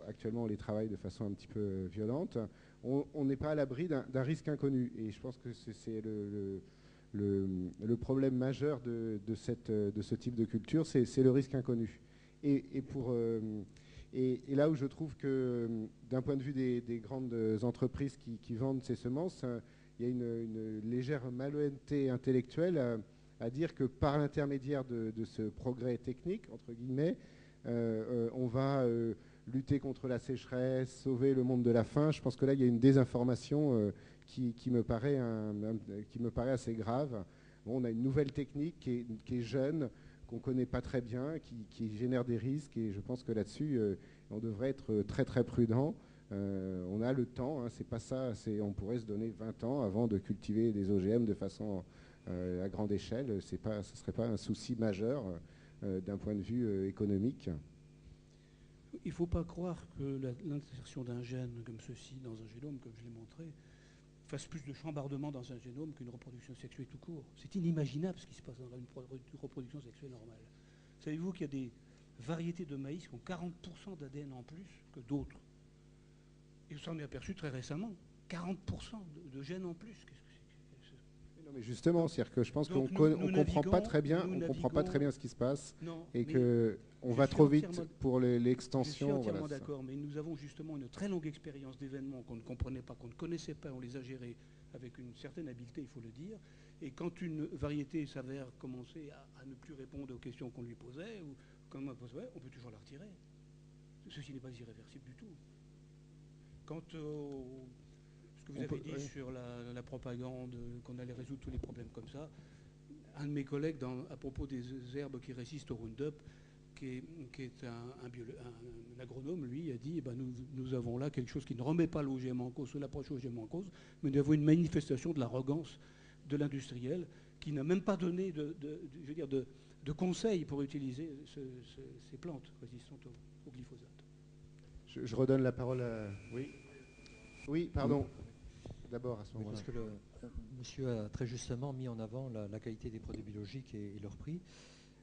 A: actuellement, on les travaille de façon un petit peu violente, on n'est pas à l'abri d'un risque inconnu. Et je pense que c'est le problème majeur de ce type de culture, c'est le risque inconnu. Et là où je trouve que, d'un point de vue des grandes entreprises qui vendent ces semences, il y a une légère malhonnêteté intellectuelle à dire que par l'intermédiaire de ce progrès technique, entre guillemets, on va lutter contre la sécheresse, sauver le monde de la faim. Je pense que là, il y a une désinformation qui me paraît assez grave. Bon, on a une nouvelle technique qui est jeune, qu'on ne connaît pas très bien, qui génère des risques, et je pense que là-dessus, on devrait être très très prudent. On a le temps, c'est pas ça, on pourrait se donner 20 ans avant de cultiver des OGM de façon à grande échelle. Ce ne serait pas un souci majeur d'un point de vue économique.
C: Il ne faut pas croire que l'insertion d'un gène comme ceci dans un génome, comme je l'ai montré, fasse plus de chambardement dans un génome qu'une reproduction sexuelle tout court. C'est inimaginable ce qui se passe dans une reproduction sexuelle normale. Savez-vous qu'il y a des variétés de maïs qui ont 40% d'ADN en plus que d'autres? Et on s'en est aperçu très récemment. 40% de gènes en plus.
A: Non, mais justement, c'est-à-dire que je pense qu'on ne comprend pas très bien, ce qui se passe, et qu'on va trop vite pour l'extension.
C: Je suis entièrement d'accord, mais nous avons justement une très longue expérience d'événements qu'on ne comprenait pas, qu'on ne connaissait pas, on les a gérés avec une certaine habileté, il faut le dire. Et quand une variété s'avère commencer à ne plus répondre aux questions qu'on lui posait, ou comme on posait, on peut toujours la retirer. Ceci n'est pas irréversible du tout. Quant ce que vous avez dit sur la propagande, qu'on allait résoudre tous les problèmes comme ça, un de mes collègues, à propos des herbes qui résistent au Roundup, qui est un agronome, lui, a dit nous avons là quelque chose qui ne remet pas l'OGM en cause, ou l'approche OGM en cause, mais nous avons une manifestation de l'arrogance de l'industriel qui n'a même pas donné de conseils pour utiliser ces plantes résistantes au glyphosate.
A: Je redonne la parole à... Oui, pardon. D'abord à ce moment-là.
D: Parce que monsieur a très justement mis en avant la qualité des produits biologiques et leur prix.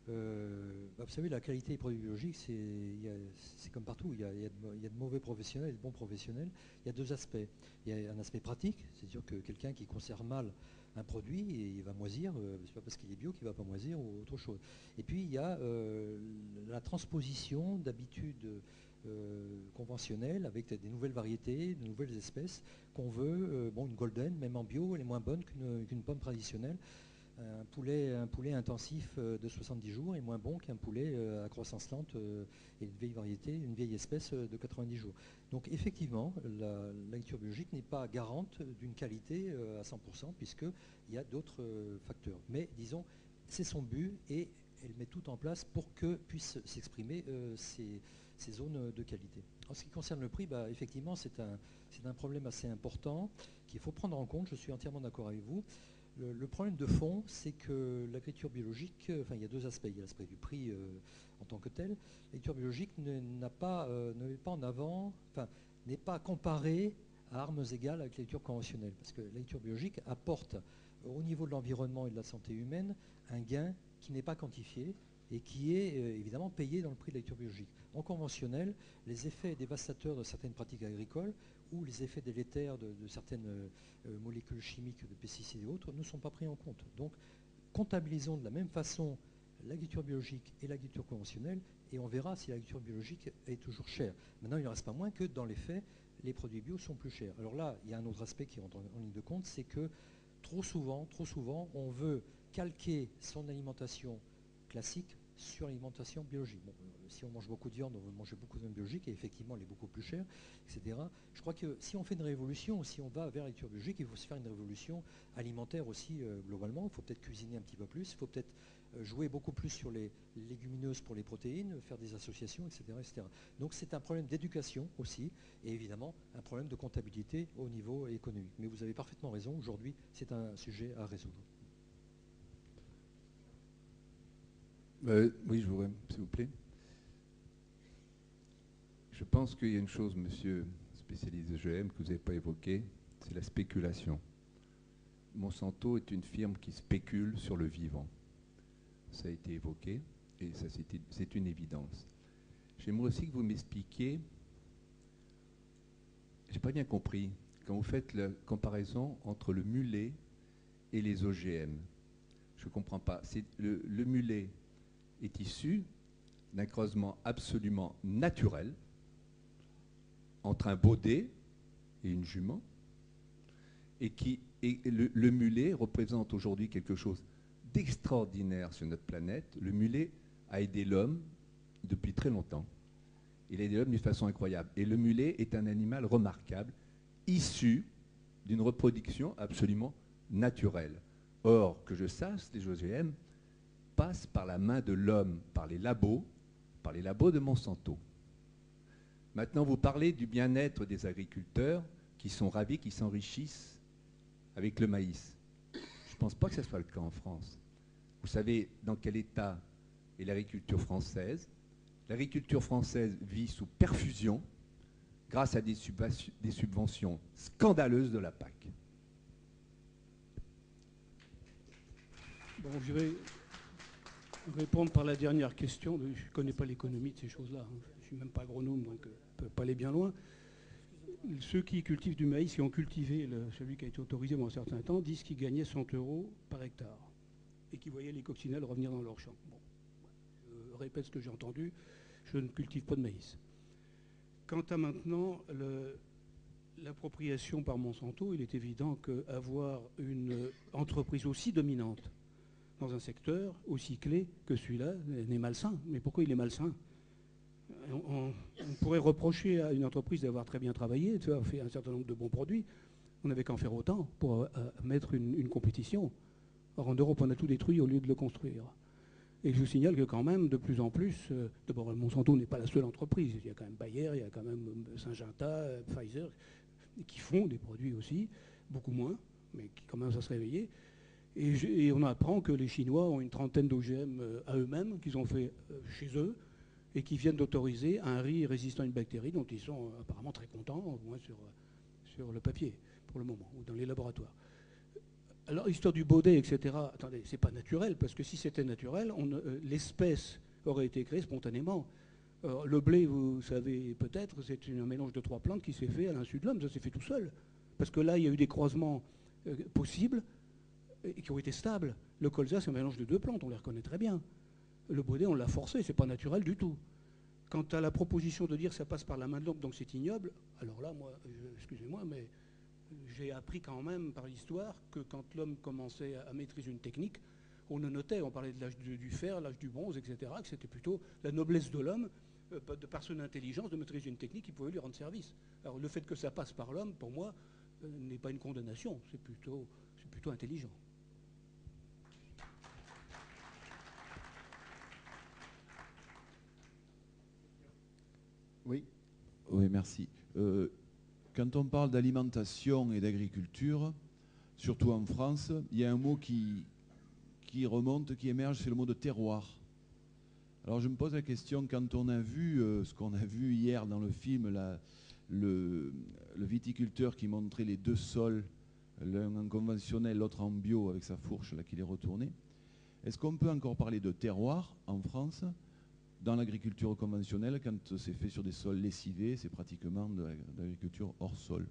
D: Vous savez, la qualité des produits biologiques, c'est comme partout. Il y a de mauvais professionnels et de bons professionnels. Il y a deux aspects. Il y a un aspect pratique, c'est-à-dire que quelqu'un qui conserve mal un produit, il va moisir. C'est pas parce qu'il est bio qu'il ne va pas moisir ou autre chose. Et puis, il y a la transposition d'habitudes conventionnelles avec des nouvelles variétés, de nouvelles espèces qu'on veut. Une golden, même en bio, elle est moins bonne qu'une pomme traditionnelle. Un poulet intensif de 70 jours est moins bon qu'un poulet à croissance lente et de vieille variété, une vieille espèce de 90 jours. Donc effectivement, l'agriculture biologique n'est pas garante d'une qualité à 100% puisqu'il y a d'autres facteurs. Mais disons, c'est son but et elle met tout en place pour que puissent s'exprimer ces zones de qualité. En ce qui concerne le prix, effectivement, c'est un problème assez important qu'il faut prendre en compte. Je suis entièrement d'accord avec vous. Le problème de fond, c'est que l'agriculture biologique, il y a deux aspects. Il y a l'aspect du prix en tant que tel. L'agriculture biologique ne met pas en avant, n'est pas comparée à armes égales avec l'agriculture conventionnelle. Parce que l'agriculture biologique apporte au niveau de l'environnement et de la santé humaine un gain qui n'est pas quantifié et qui est évidemment payé dans le prix de l'agriculture biologique. En conventionnel, les effets dévastateurs de certaines pratiques agricoles ou les effets délétères de certaines molécules chimiques, de pesticides et autres, ne sont pas pris en compte. Donc comptabilisons de la même façon l'agriculture biologique et l'agriculture conventionnelle, et on verra si l'agriculture biologique est toujours chère. Maintenant, il ne reste pas moins que dans les faits, les produits bio sont plus chers. Alors là, il y a un autre aspect qui rentre en ligne de compte, c'est que trop souvent, on veut calquer son alimentation classique sur l'alimentation biologique. Bon, si on mange beaucoup de viande, on veut manger beaucoup de viande biologique, et effectivement, elle est beaucoup plus chère, etc. Je crois que si on fait une révolution, si on va vers l'agriculture biologique, il faut se faire une révolution alimentaire aussi globalement. Il faut peut-être cuisiner un petit peu plus, il faut peut-être jouer beaucoup plus sur les légumineuses pour les protéines, faire des associations, etc. etc. Donc c'est un problème d'éducation aussi, et évidemment un problème de comptabilité au niveau économique. Mais vous avez parfaitement raison, aujourd'hui c'est un sujet à résoudre.
I: Oui, je voudrais, s'il vous plaît. Je pense qu'il y a une chose, monsieur spécialiste EGM, que vous n'avez pas évoquée, c'est la spéculation. Monsanto est une firme qui spécule sur le vivant. Ça a été évoqué, et ça c'est une évidence. J'aimerais aussi que vous m'expliquiez, je n'ai pas bien compris, quand vous faites la comparaison entre le mulet et les OGM. Je ne comprends pas. Le mulet est issu d'un creusement absolument naturel entre un baudet et une jument, et le mulet représente aujourd'hui quelque chose d'extraordinaire sur notre planète. Le mulet a aidé l'homme depuis très longtemps. Il a aidé l'homme d'une façon incroyable. Et le mulet est un animal remarquable, issu d'une reproduction absolument naturelle. Or, que je sache, les OGM passent par la main de l'homme, par les labos de Monsanto. Maintenant, vous parlez du bien-être des agriculteurs qui sont ravis, qui s'enrichissent avec le maïs. Je ne pense pas que ce soit le cas en France. Vous savez dans quel état est l'agriculture française? L'agriculture française vit sous perfusion grâce à des subventions scandaleuses de la PAC.
C: Bon, je vais répondre par la dernière question. Je ne connais pas l'économie de ces choses-là. Je ne suis même pas agronome, donc je ne peux pas aller bien loin. Ceux qui cultivent du maïs, qui ont cultivé celui qui a été autorisé pendant un certain temps, disent qu'ils gagnaient 100 € par hectare et qu'ils voyaient les coccinelles revenir dans leur champ. Bon, je répète ce que j'ai entendu, je ne cultive pas de maïs. Quant à maintenant l'appropriation par Monsanto, il est évident qu'avoir une entreprise aussi dominante dans un secteur aussi clé que celui-là n'est malsain. Mais pourquoi il est malsain? On pourrait reprocher à une entreprise d'avoir très bien travaillé, tu vois, fait un certain nombre de bons produits. On n'avait qu'à en faire autant pour mettre une compétition. Or, en Europe, on a tout détruit au lieu de le construire. Et je vous signale que quand même, de plus en plus, d'abord, Monsanto n'est pas la seule entreprise. Il y a quand même Bayer, il y a quand même Syngenta, Pfizer, qui font des produits aussi, beaucoup moins, mais qui commencent à se réveiller. Et on apprend que les Chinois ont une trentaine d'OGM à eux-mêmes, qu'ils ont fait chez eux, et qui viennent d'autoriser un riz résistant à une bactérie dont ils sont apparemment très contents, au moins sur le papier, pour le moment, ou dans les laboratoires. Alors, l'histoire du baudet, etc., attendez, c'est pas naturel, parce que si c'était naturel, l'espèce aurait été créée spontanément. Le blé, vous savez peut-être, c'est un mélange de 3 plantes qui s'est fait à l'insu de l'homme, ça s'est fait tout seul. Parce que là, il y a eu des croisements possibles et qui ont été stables. Le colza, c'est un mélange de 2 plantes, on les reconnaît très bien. Le baudet, on l'a forcé, c'est pas naturel du tout. Quant à la proposition de dire que ça passe par la main de l'homme, donc c'est ignoble, alors là, moi, excusez-moi, mais j'ai appris quand même par l'histoire que quand l'homme commençait à maîtriser une technique, on le notait, on parlait de l'âge du fer, l'âge du bronze, etc., que c'était plutôt la noblesse de l'homme, de par son intelligence, de maîtriser une technique qui pouvait lui rendre service. Alors le fait que ça passe par l'homme, pour moi, n'est pas une condamnation, c'est plutôt intelligent.
A: Oui.
J: Oui, merci. Quand on parle d'alimentation et d'agriculture, surtout en France, il y a un mot qui remonte, qui émerge, c'est le mot de terroir. Alors je me pose la question, quand on a vu ce qu'on a vu hier dans le film, le viticulteur qui montrait les 2 sols, l'un en conventionnel, l'autre en bio, avec sa fourche là qu'il est retourné, est-ce qu'on peut encore parler de terroir en France dans l'agriculture conventionnelle, quand c'est fait sur des sols lessivés, c'est pratiquement de l'agriculture hors sol?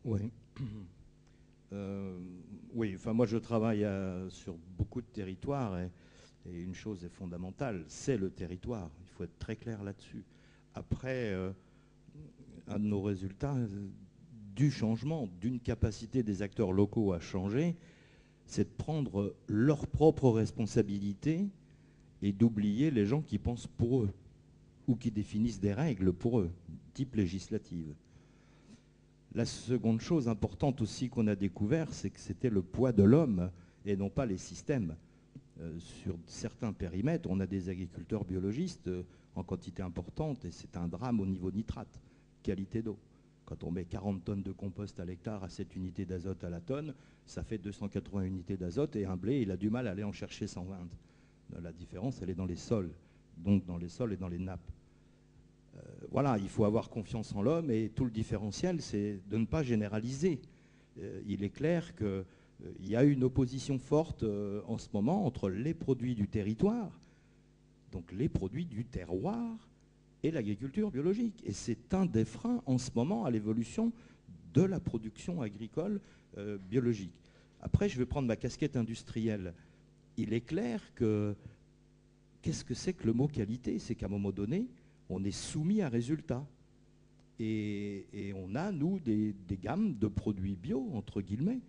E: Oui. Oui, enfin moi je travaille sur beaucoup de territoires et une chose est fondamentale, c'est le territoire. Il faut être très clair là-dessus. Après, un de nos résultats du changement, d'une capacité des acteurs locaux à changer, c'est de prendre leurs propres responsabilités et d'oublier les gens qui pensent pour eux ou qui définissent des règles pour eux, type législative. La seconde chose importante aussi qu'on a découvert, c'est que c'était le poids de l'homme et non pas les systèmes. Sur certains périmètres, on a des agriculteurs biologistes en quantité importante et c'est un drame au niveau nitrate, qualité d'eau. Quand on met 40 tonnes de compost à l'hectare à 7 unités d'azote à la tonne, ça fait 280 unités d'azote et un blé, il a du mal à aller en chercher 120. La différence, elle est dans les sols, donc dans les sols et dans les nappes. Voilà, il faut avoir confiance en l'homme et tout le différentiel, c'est de ne pas généraliser. Il est clair qu'il y a une opposition forte en ce moment entre les produits du territoire, donc les produits du terroir, et l'agriculture biologique. Et c'est un des freins en ce moment à l'évolution de la production agricole biologique. Après, je vais prendre ma casquette industrielle. Il est clair que qu'est-ce que c'est que le mot qualité? C'est qu'à un moment donné, on est soumis à résultats. Et on a, nous, des gammes de produits bio, entre guillemets,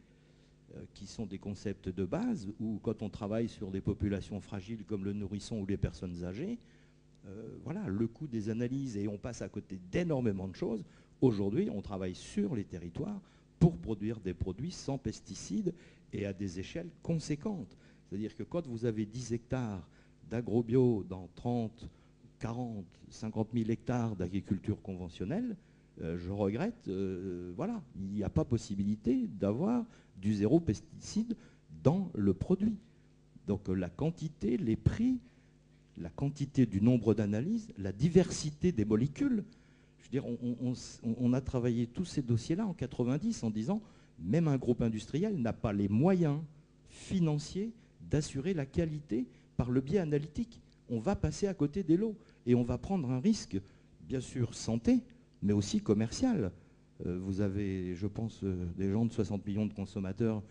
E: qui sont des concepts de base, où quand on travaille sur des populations fragiles comme le nourrisson ou les personnes âgées, voilà, le coût des analyses, et on passe à côté d'énormément de choses. Aujourd'hui, on travaille sur les territoires pour produire des produits sans pesticides et à des échelles conséquentes. C'est-à-dire que quand vous avez 10 hectares d'agro-bio dans 30, 40, 50 000 hectares d'agriculture conventionnelle, je regrette, voilà, il n'y a pas possibilité d'avoir du zéro pesticide dans le produit. Donc la quantité, les prix, la quantité du nombre d'analyses, la diversité des molécules. Je veux dire, on a travaillé tous ces dossiers-là en 90 en disant, même un groupe industriel n'a pas les moyens financiers d'assurer la qualité par le biais analytique. On va passer à côté des lots et on va prendre un risque, bien sûr, santé, mais aussi commercial. Vous avez, je pense, des gens de 60 millions de consommateurs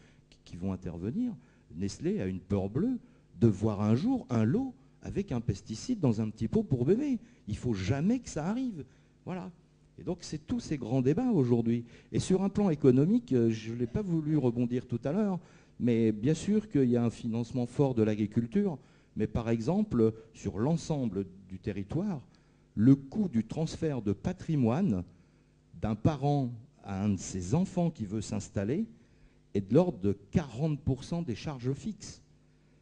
E: qui vont intervenir. Nestlé a une peur bleue de voir un jour un lot avec un pesticide dans un petit pot pour bébé. Il ne faut jamais que ça arrive. Voilà. Et donc, c'est tous ces grands débats aujourd'hui. Et sur un plan économique, je ne l'ai pas voulu rebondir tout à l'heure, mais bien sûr qu'il y a un financement fort de l'agriculture, mais par exemple, sur l'ensemble du territoire, le coût du transfert de patrimoine d'un parent à un de ses enfants qui veut s'installer est de l'ordre de 40% des charges fixes.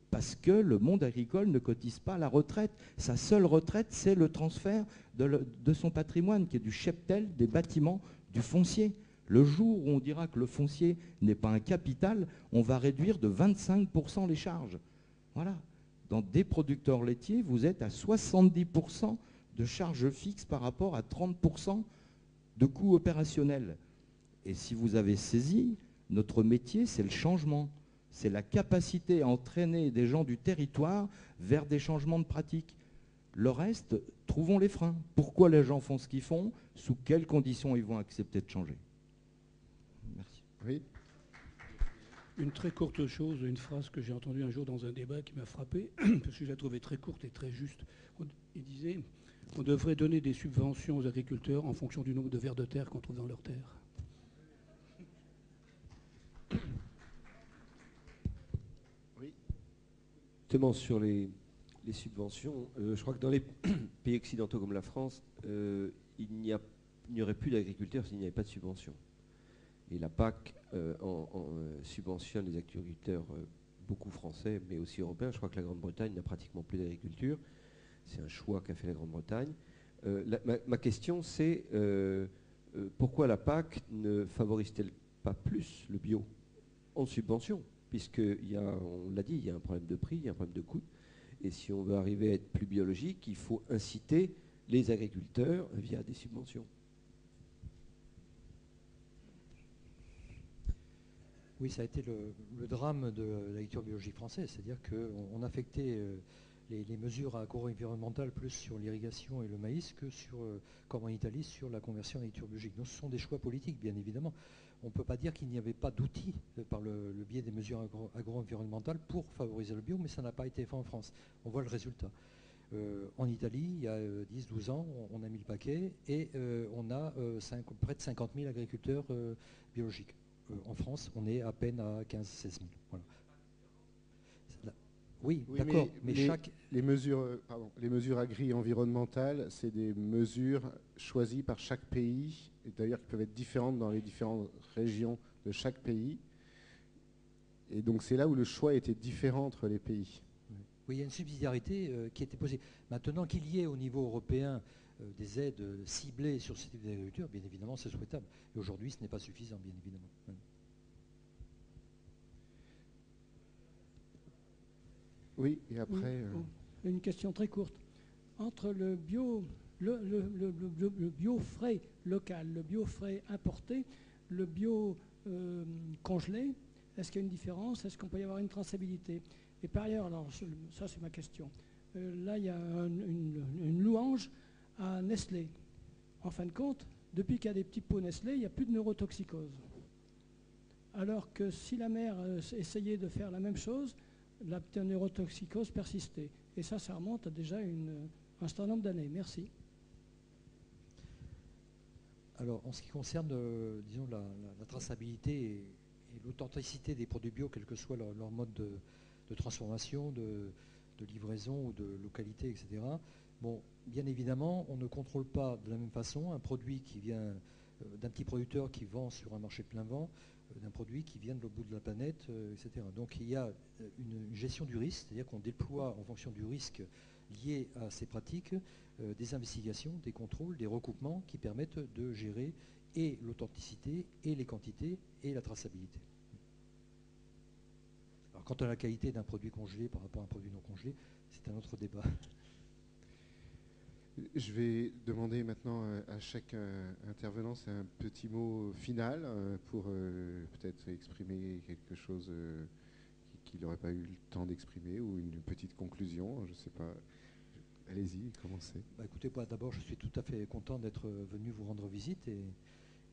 E: Parce que le monde agricole ne cotise pas à la retraite. Sa seule retraite, c'est le transfert de son patrimoine, qui est du cheptel, des bâtiments, du foncier. Le jour où on dira que le foncier n'est pas un capital, on va réduire de 25% les charges. Voilà. Dans des producteurs laitiers, vous êtes à 70% de charges fixes par rapport à 30% de coûts opérationnels. Et si vous avez saisi, notre métier, c'est le changement. C'est la capacité à entraîner des gens du territoire vers des changements de pratiques. Le reste, trouvons les freins. Pourquoi les gens font ce qu'ils font? Sous quelles conditions ils vont accepter de changer? Merci.
A: Oui.
C: Une très courte chose, une phrase que j'ai entendue un jour dans un débat qui m'a frappé, parce que je la trouvais très courte et très juste. Il disait, on devrait donner des subventions aux agriculteurs en fonction du nombre de vers de terre qu'on trouve dans leurs terres.
K: Sur les subventions, je crois que dans les pays occidentaux comme la France, il n'y aurait plus d'agriculteurs s'il n'y avait pas de subventions. Et la PAC subventionne les agriculteurs, beaucoup français, mais aussi européens. Je crois que la Grande-Bretagne n'a pratiquement plus d'agriculture. C'est un choix qu'a fait la Grande-Bretagne. Ma question, c'est pourquoi la PAC ne favorise-t-elle pas plus le bio en subvention? On l'a dit, il y a un problème de prix, il y a un problème de coût. Et si on veut arriver à être plus biologique, il faut inciter les agriculteurs via des subventions.
D: Oui, ça a été le drame de l'agriculture biologique française. C'est-à-dire qu'on affectait les mesures agro-environnementales plus sur l'irrigation et le maïs que sur, comme en Italie, sur la conversion à l'agriculture biologique. Donc ce sont des choix politiques, bien évidemment. On ne peut pas dire qu'il n'y avait pas d'outils par le biais des mesures agro-environnementales pour favoriser le bio, mais ça n'a pas été fait en France. On voit le résultat. En Italie, il y a 10-12 ans, on a mis le paquet et on a près de 50 000 agriculteurs biologiques. En France, on est à peine à 15-16 000. Voilà. Oui, d'accord, mais
A: les mesures agri-environnementales, c'est des mesures choisies par chaque pays, et d'ailleurs qui peuvent être différentes dans les différentes régions de chaque pays. Et donc c'est là où le choix était différent entre les pays.
D: Oui, il y a une subsidiarité qui était posée. Maintenant qu'il y ait au niveau européen des aides ciblées sur ce type d'agriculture, bien évidemment, c'est souhaitable. Et aujourd'hui, ce n'est pas suffisant, bien évidemment.
A: Oui, et après...
L: Une question très courte. Entre le bio frais local, le bio frais importé, le bio congelé, est-ce qu'il y a une différence? Est-ce qu'on peut y avoir une traçabilité? Et par ailleurs, alors, ça c'est ma question, là il y a une louange à Nestlé. En fin de compte, depuis qu'il y a des petits pots Nestlé, il n'y a plus de neurotoxicose. Alors que si la mère essayait de faire la même chose, la neurotoxicose persistait. Et ça remonte à déjà un certain nombre d'années. Merci.
D: Alors, en ce qui concerne, disons, la traçabilité et l'authenticité des produits bio, quel que soit leur mode de transformation, de livraison ou de localité, etc. Bon, bien évidemment, on ne contrôle pas de la même façon un produit qui vient d'un petit producteur qui vend sur un marché plein vent, d'un produit qui vient de l'autre bout de la planète, etc. Donc il y a une gestion du risque, c'est-à-dire qu'on déploie en fonction du risque lié à ces pratiques des investigations, des contrôles, des recoupements qui permettent de gérer et l'authenticité, et les quantités, et la traçabilité. Alors quant à la qualité d'un produit congelé par rapport à un produit non congelé, c'est un autre débat.
A: Je vais demander maintenant à chaque intervenant un petit mot final pour peut-être exprimer quelque chose qu'il n'aurait pas eu le temps d'exprimer ou une petite conclusion, je ne sais pas. Allez-y, commencez.
D: Écoutez, d'abord, je suis tout à fait content d'être venu vous rendre visite et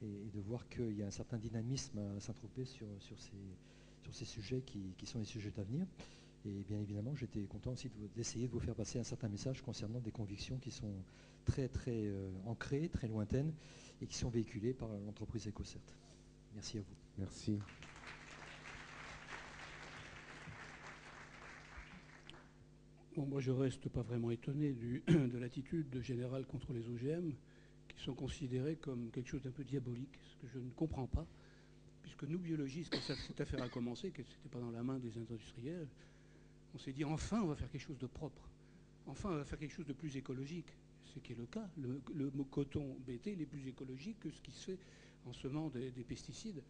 D: de voir qu'il y a un certain dynamisme à Saint-Tropez sur ces sujets qui sont les sujets d'avenir. Et bien évidemment, j'étais content aussi d'essayer de vous faire passer un certain message concernant des convictions qui sont très très ancrées, très lointaines et qui sont véhiculées par l'entreprise EcoCert. Merci à vous.
A: Merci.
C: Bon, moi, je ne reste pas vraiment étonné de l'attitude générale contre les OGM, qui sont considérés comme quelque chose d'un peu diabolique, ce que je ne comprends pas, puisque nous, biologistes, quand cette affaire a commencé, que ce n'était pas dans la main des industriels, on s'est dit, enfin, on va faire quelque chose de propre. Enfin, on va faire quelque chose de plus écologique. Ce qui est le cas. Le coton BT est plus écologique que ce qui se fait en semant des pesticides.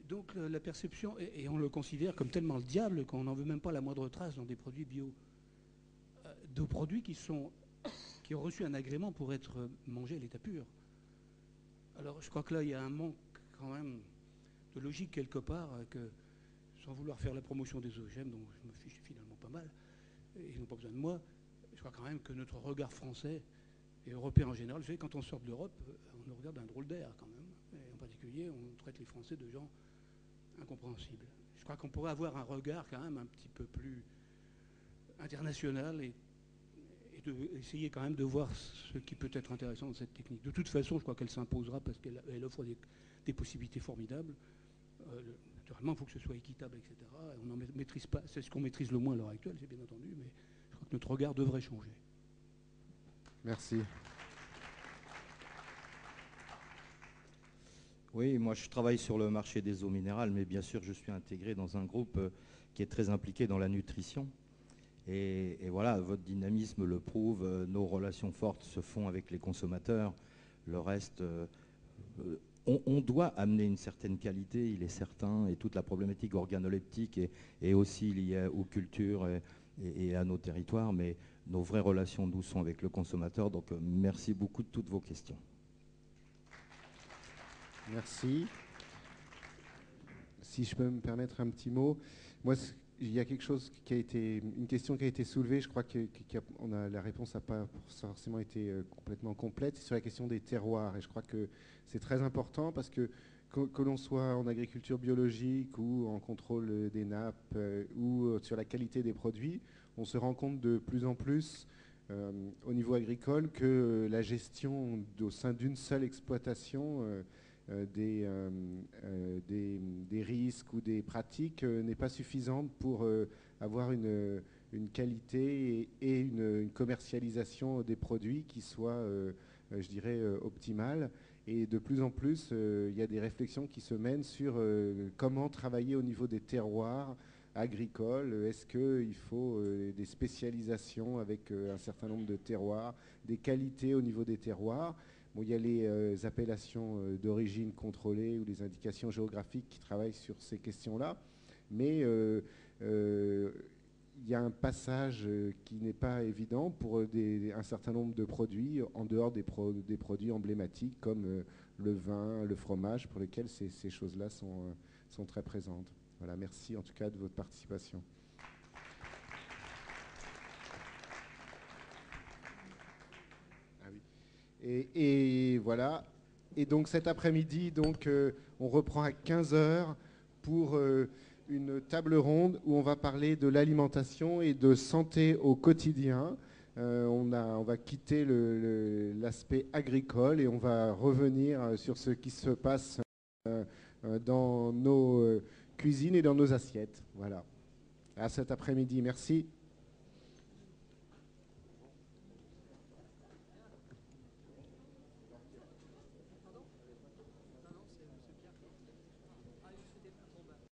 C: Donc, la perception, et on le considère comme tellement le diable qu'on n'en veut même pas la moindre trace dans des produits bio. De produits qui ont reçu un agrément pour être mangés à l'état pur. Alors, je crois que là, il y a un manque quand même de logique quelque part, que sans vouloir faire la promotion des OGM, dont je me fiche finalement pas mal, et ils n'ont pas besoin de moi, je crois quand même que notre regard français et européen en général, vous savez, quand on sort de l'Europe, on nous regarde d'un drôle d'air quand même, et en particulier, on traite les Français de gens incompréhensibles. Je crois qu'on pourrait avoir un regard quand même un petit peu plus international et essayer quand même de voir ce qui peut être intéressant dans cette technique. De toute façon, je crois qu'elle s'imposera parce qu'elle offre des possibilités formidables. Naturellement, il faut que ce soit équitable, etc. On n'en maîtrise pas. C'est ce qu'on maîtrise le moins à l'heure actuelle, c'est bien entendu, mais je crois que notre regard devrait changer.
A: Merci.
E: Oui, moi je travaille sur le marché des eaux minérales, mais bien sûr je suis intégré dans un groupe qui est très impliqué dans la nutrition. Et voilà, votre dynamisme le prouve, nos relations fortes se font avec les consommateurs. Le reste, on doit amener une certaine qualité, il est certain, et toute la problématique organoleptique est aussi liée aux cultures et à nos territoires, mais nos vraies relations, nous, sont avec le consommateur. Donc merci beaucoup de toutes vos questions.
A: Merci. Si je peux me permettre un petit mot, moi il y a quelque chose qui a été, une question qui a été soulevée, je crois que la réponse n'a pas forcément été complètement complète, c'est sur la question des terroirs. Et je crois que c'est très important parce que l'on soit en agriculture biologique ou en contrôle des nappes ou sur la qualité des produits, on se rend compte de plus en plus au niveau agricole que la gestion au sein d'une seule exploitation des risques ou des pratiques n'est pas suffisante pour avoir une qualité et une commercialisation des produits qui soit, je dirais, optimale. Et de plus en plus, il y a des réflexions qui se mènent sur comment travailler au niveau des terroirs agricoles. Est-ce qu'il faut des spécialisations avec un certain nombre de terroirs, des qualités au niveau des terroirs? Bon, il y a les appellations d'origine contrôlée ou les indications géographiques qui travaillent sur ces questions-là, mais il y a un passage qui n'est pas évident pour un certain nombre de produits en dehors des produits emblématiques comme le vin, le fromage, pour lesquels ces choses-là sont très présentes. Voilà, merci en tout cas de votre participation. Et voilà. Et donc cet après-midi, on reprend à 15h pour une table ronde où on va parler de l'alimentation et de santé au quotidien. On va quitter l'aspect agricole et on va revenir sur ce qui se passe dans nos cuisines et dans nos assiettes. Voilà. À cet après-midi. Merci.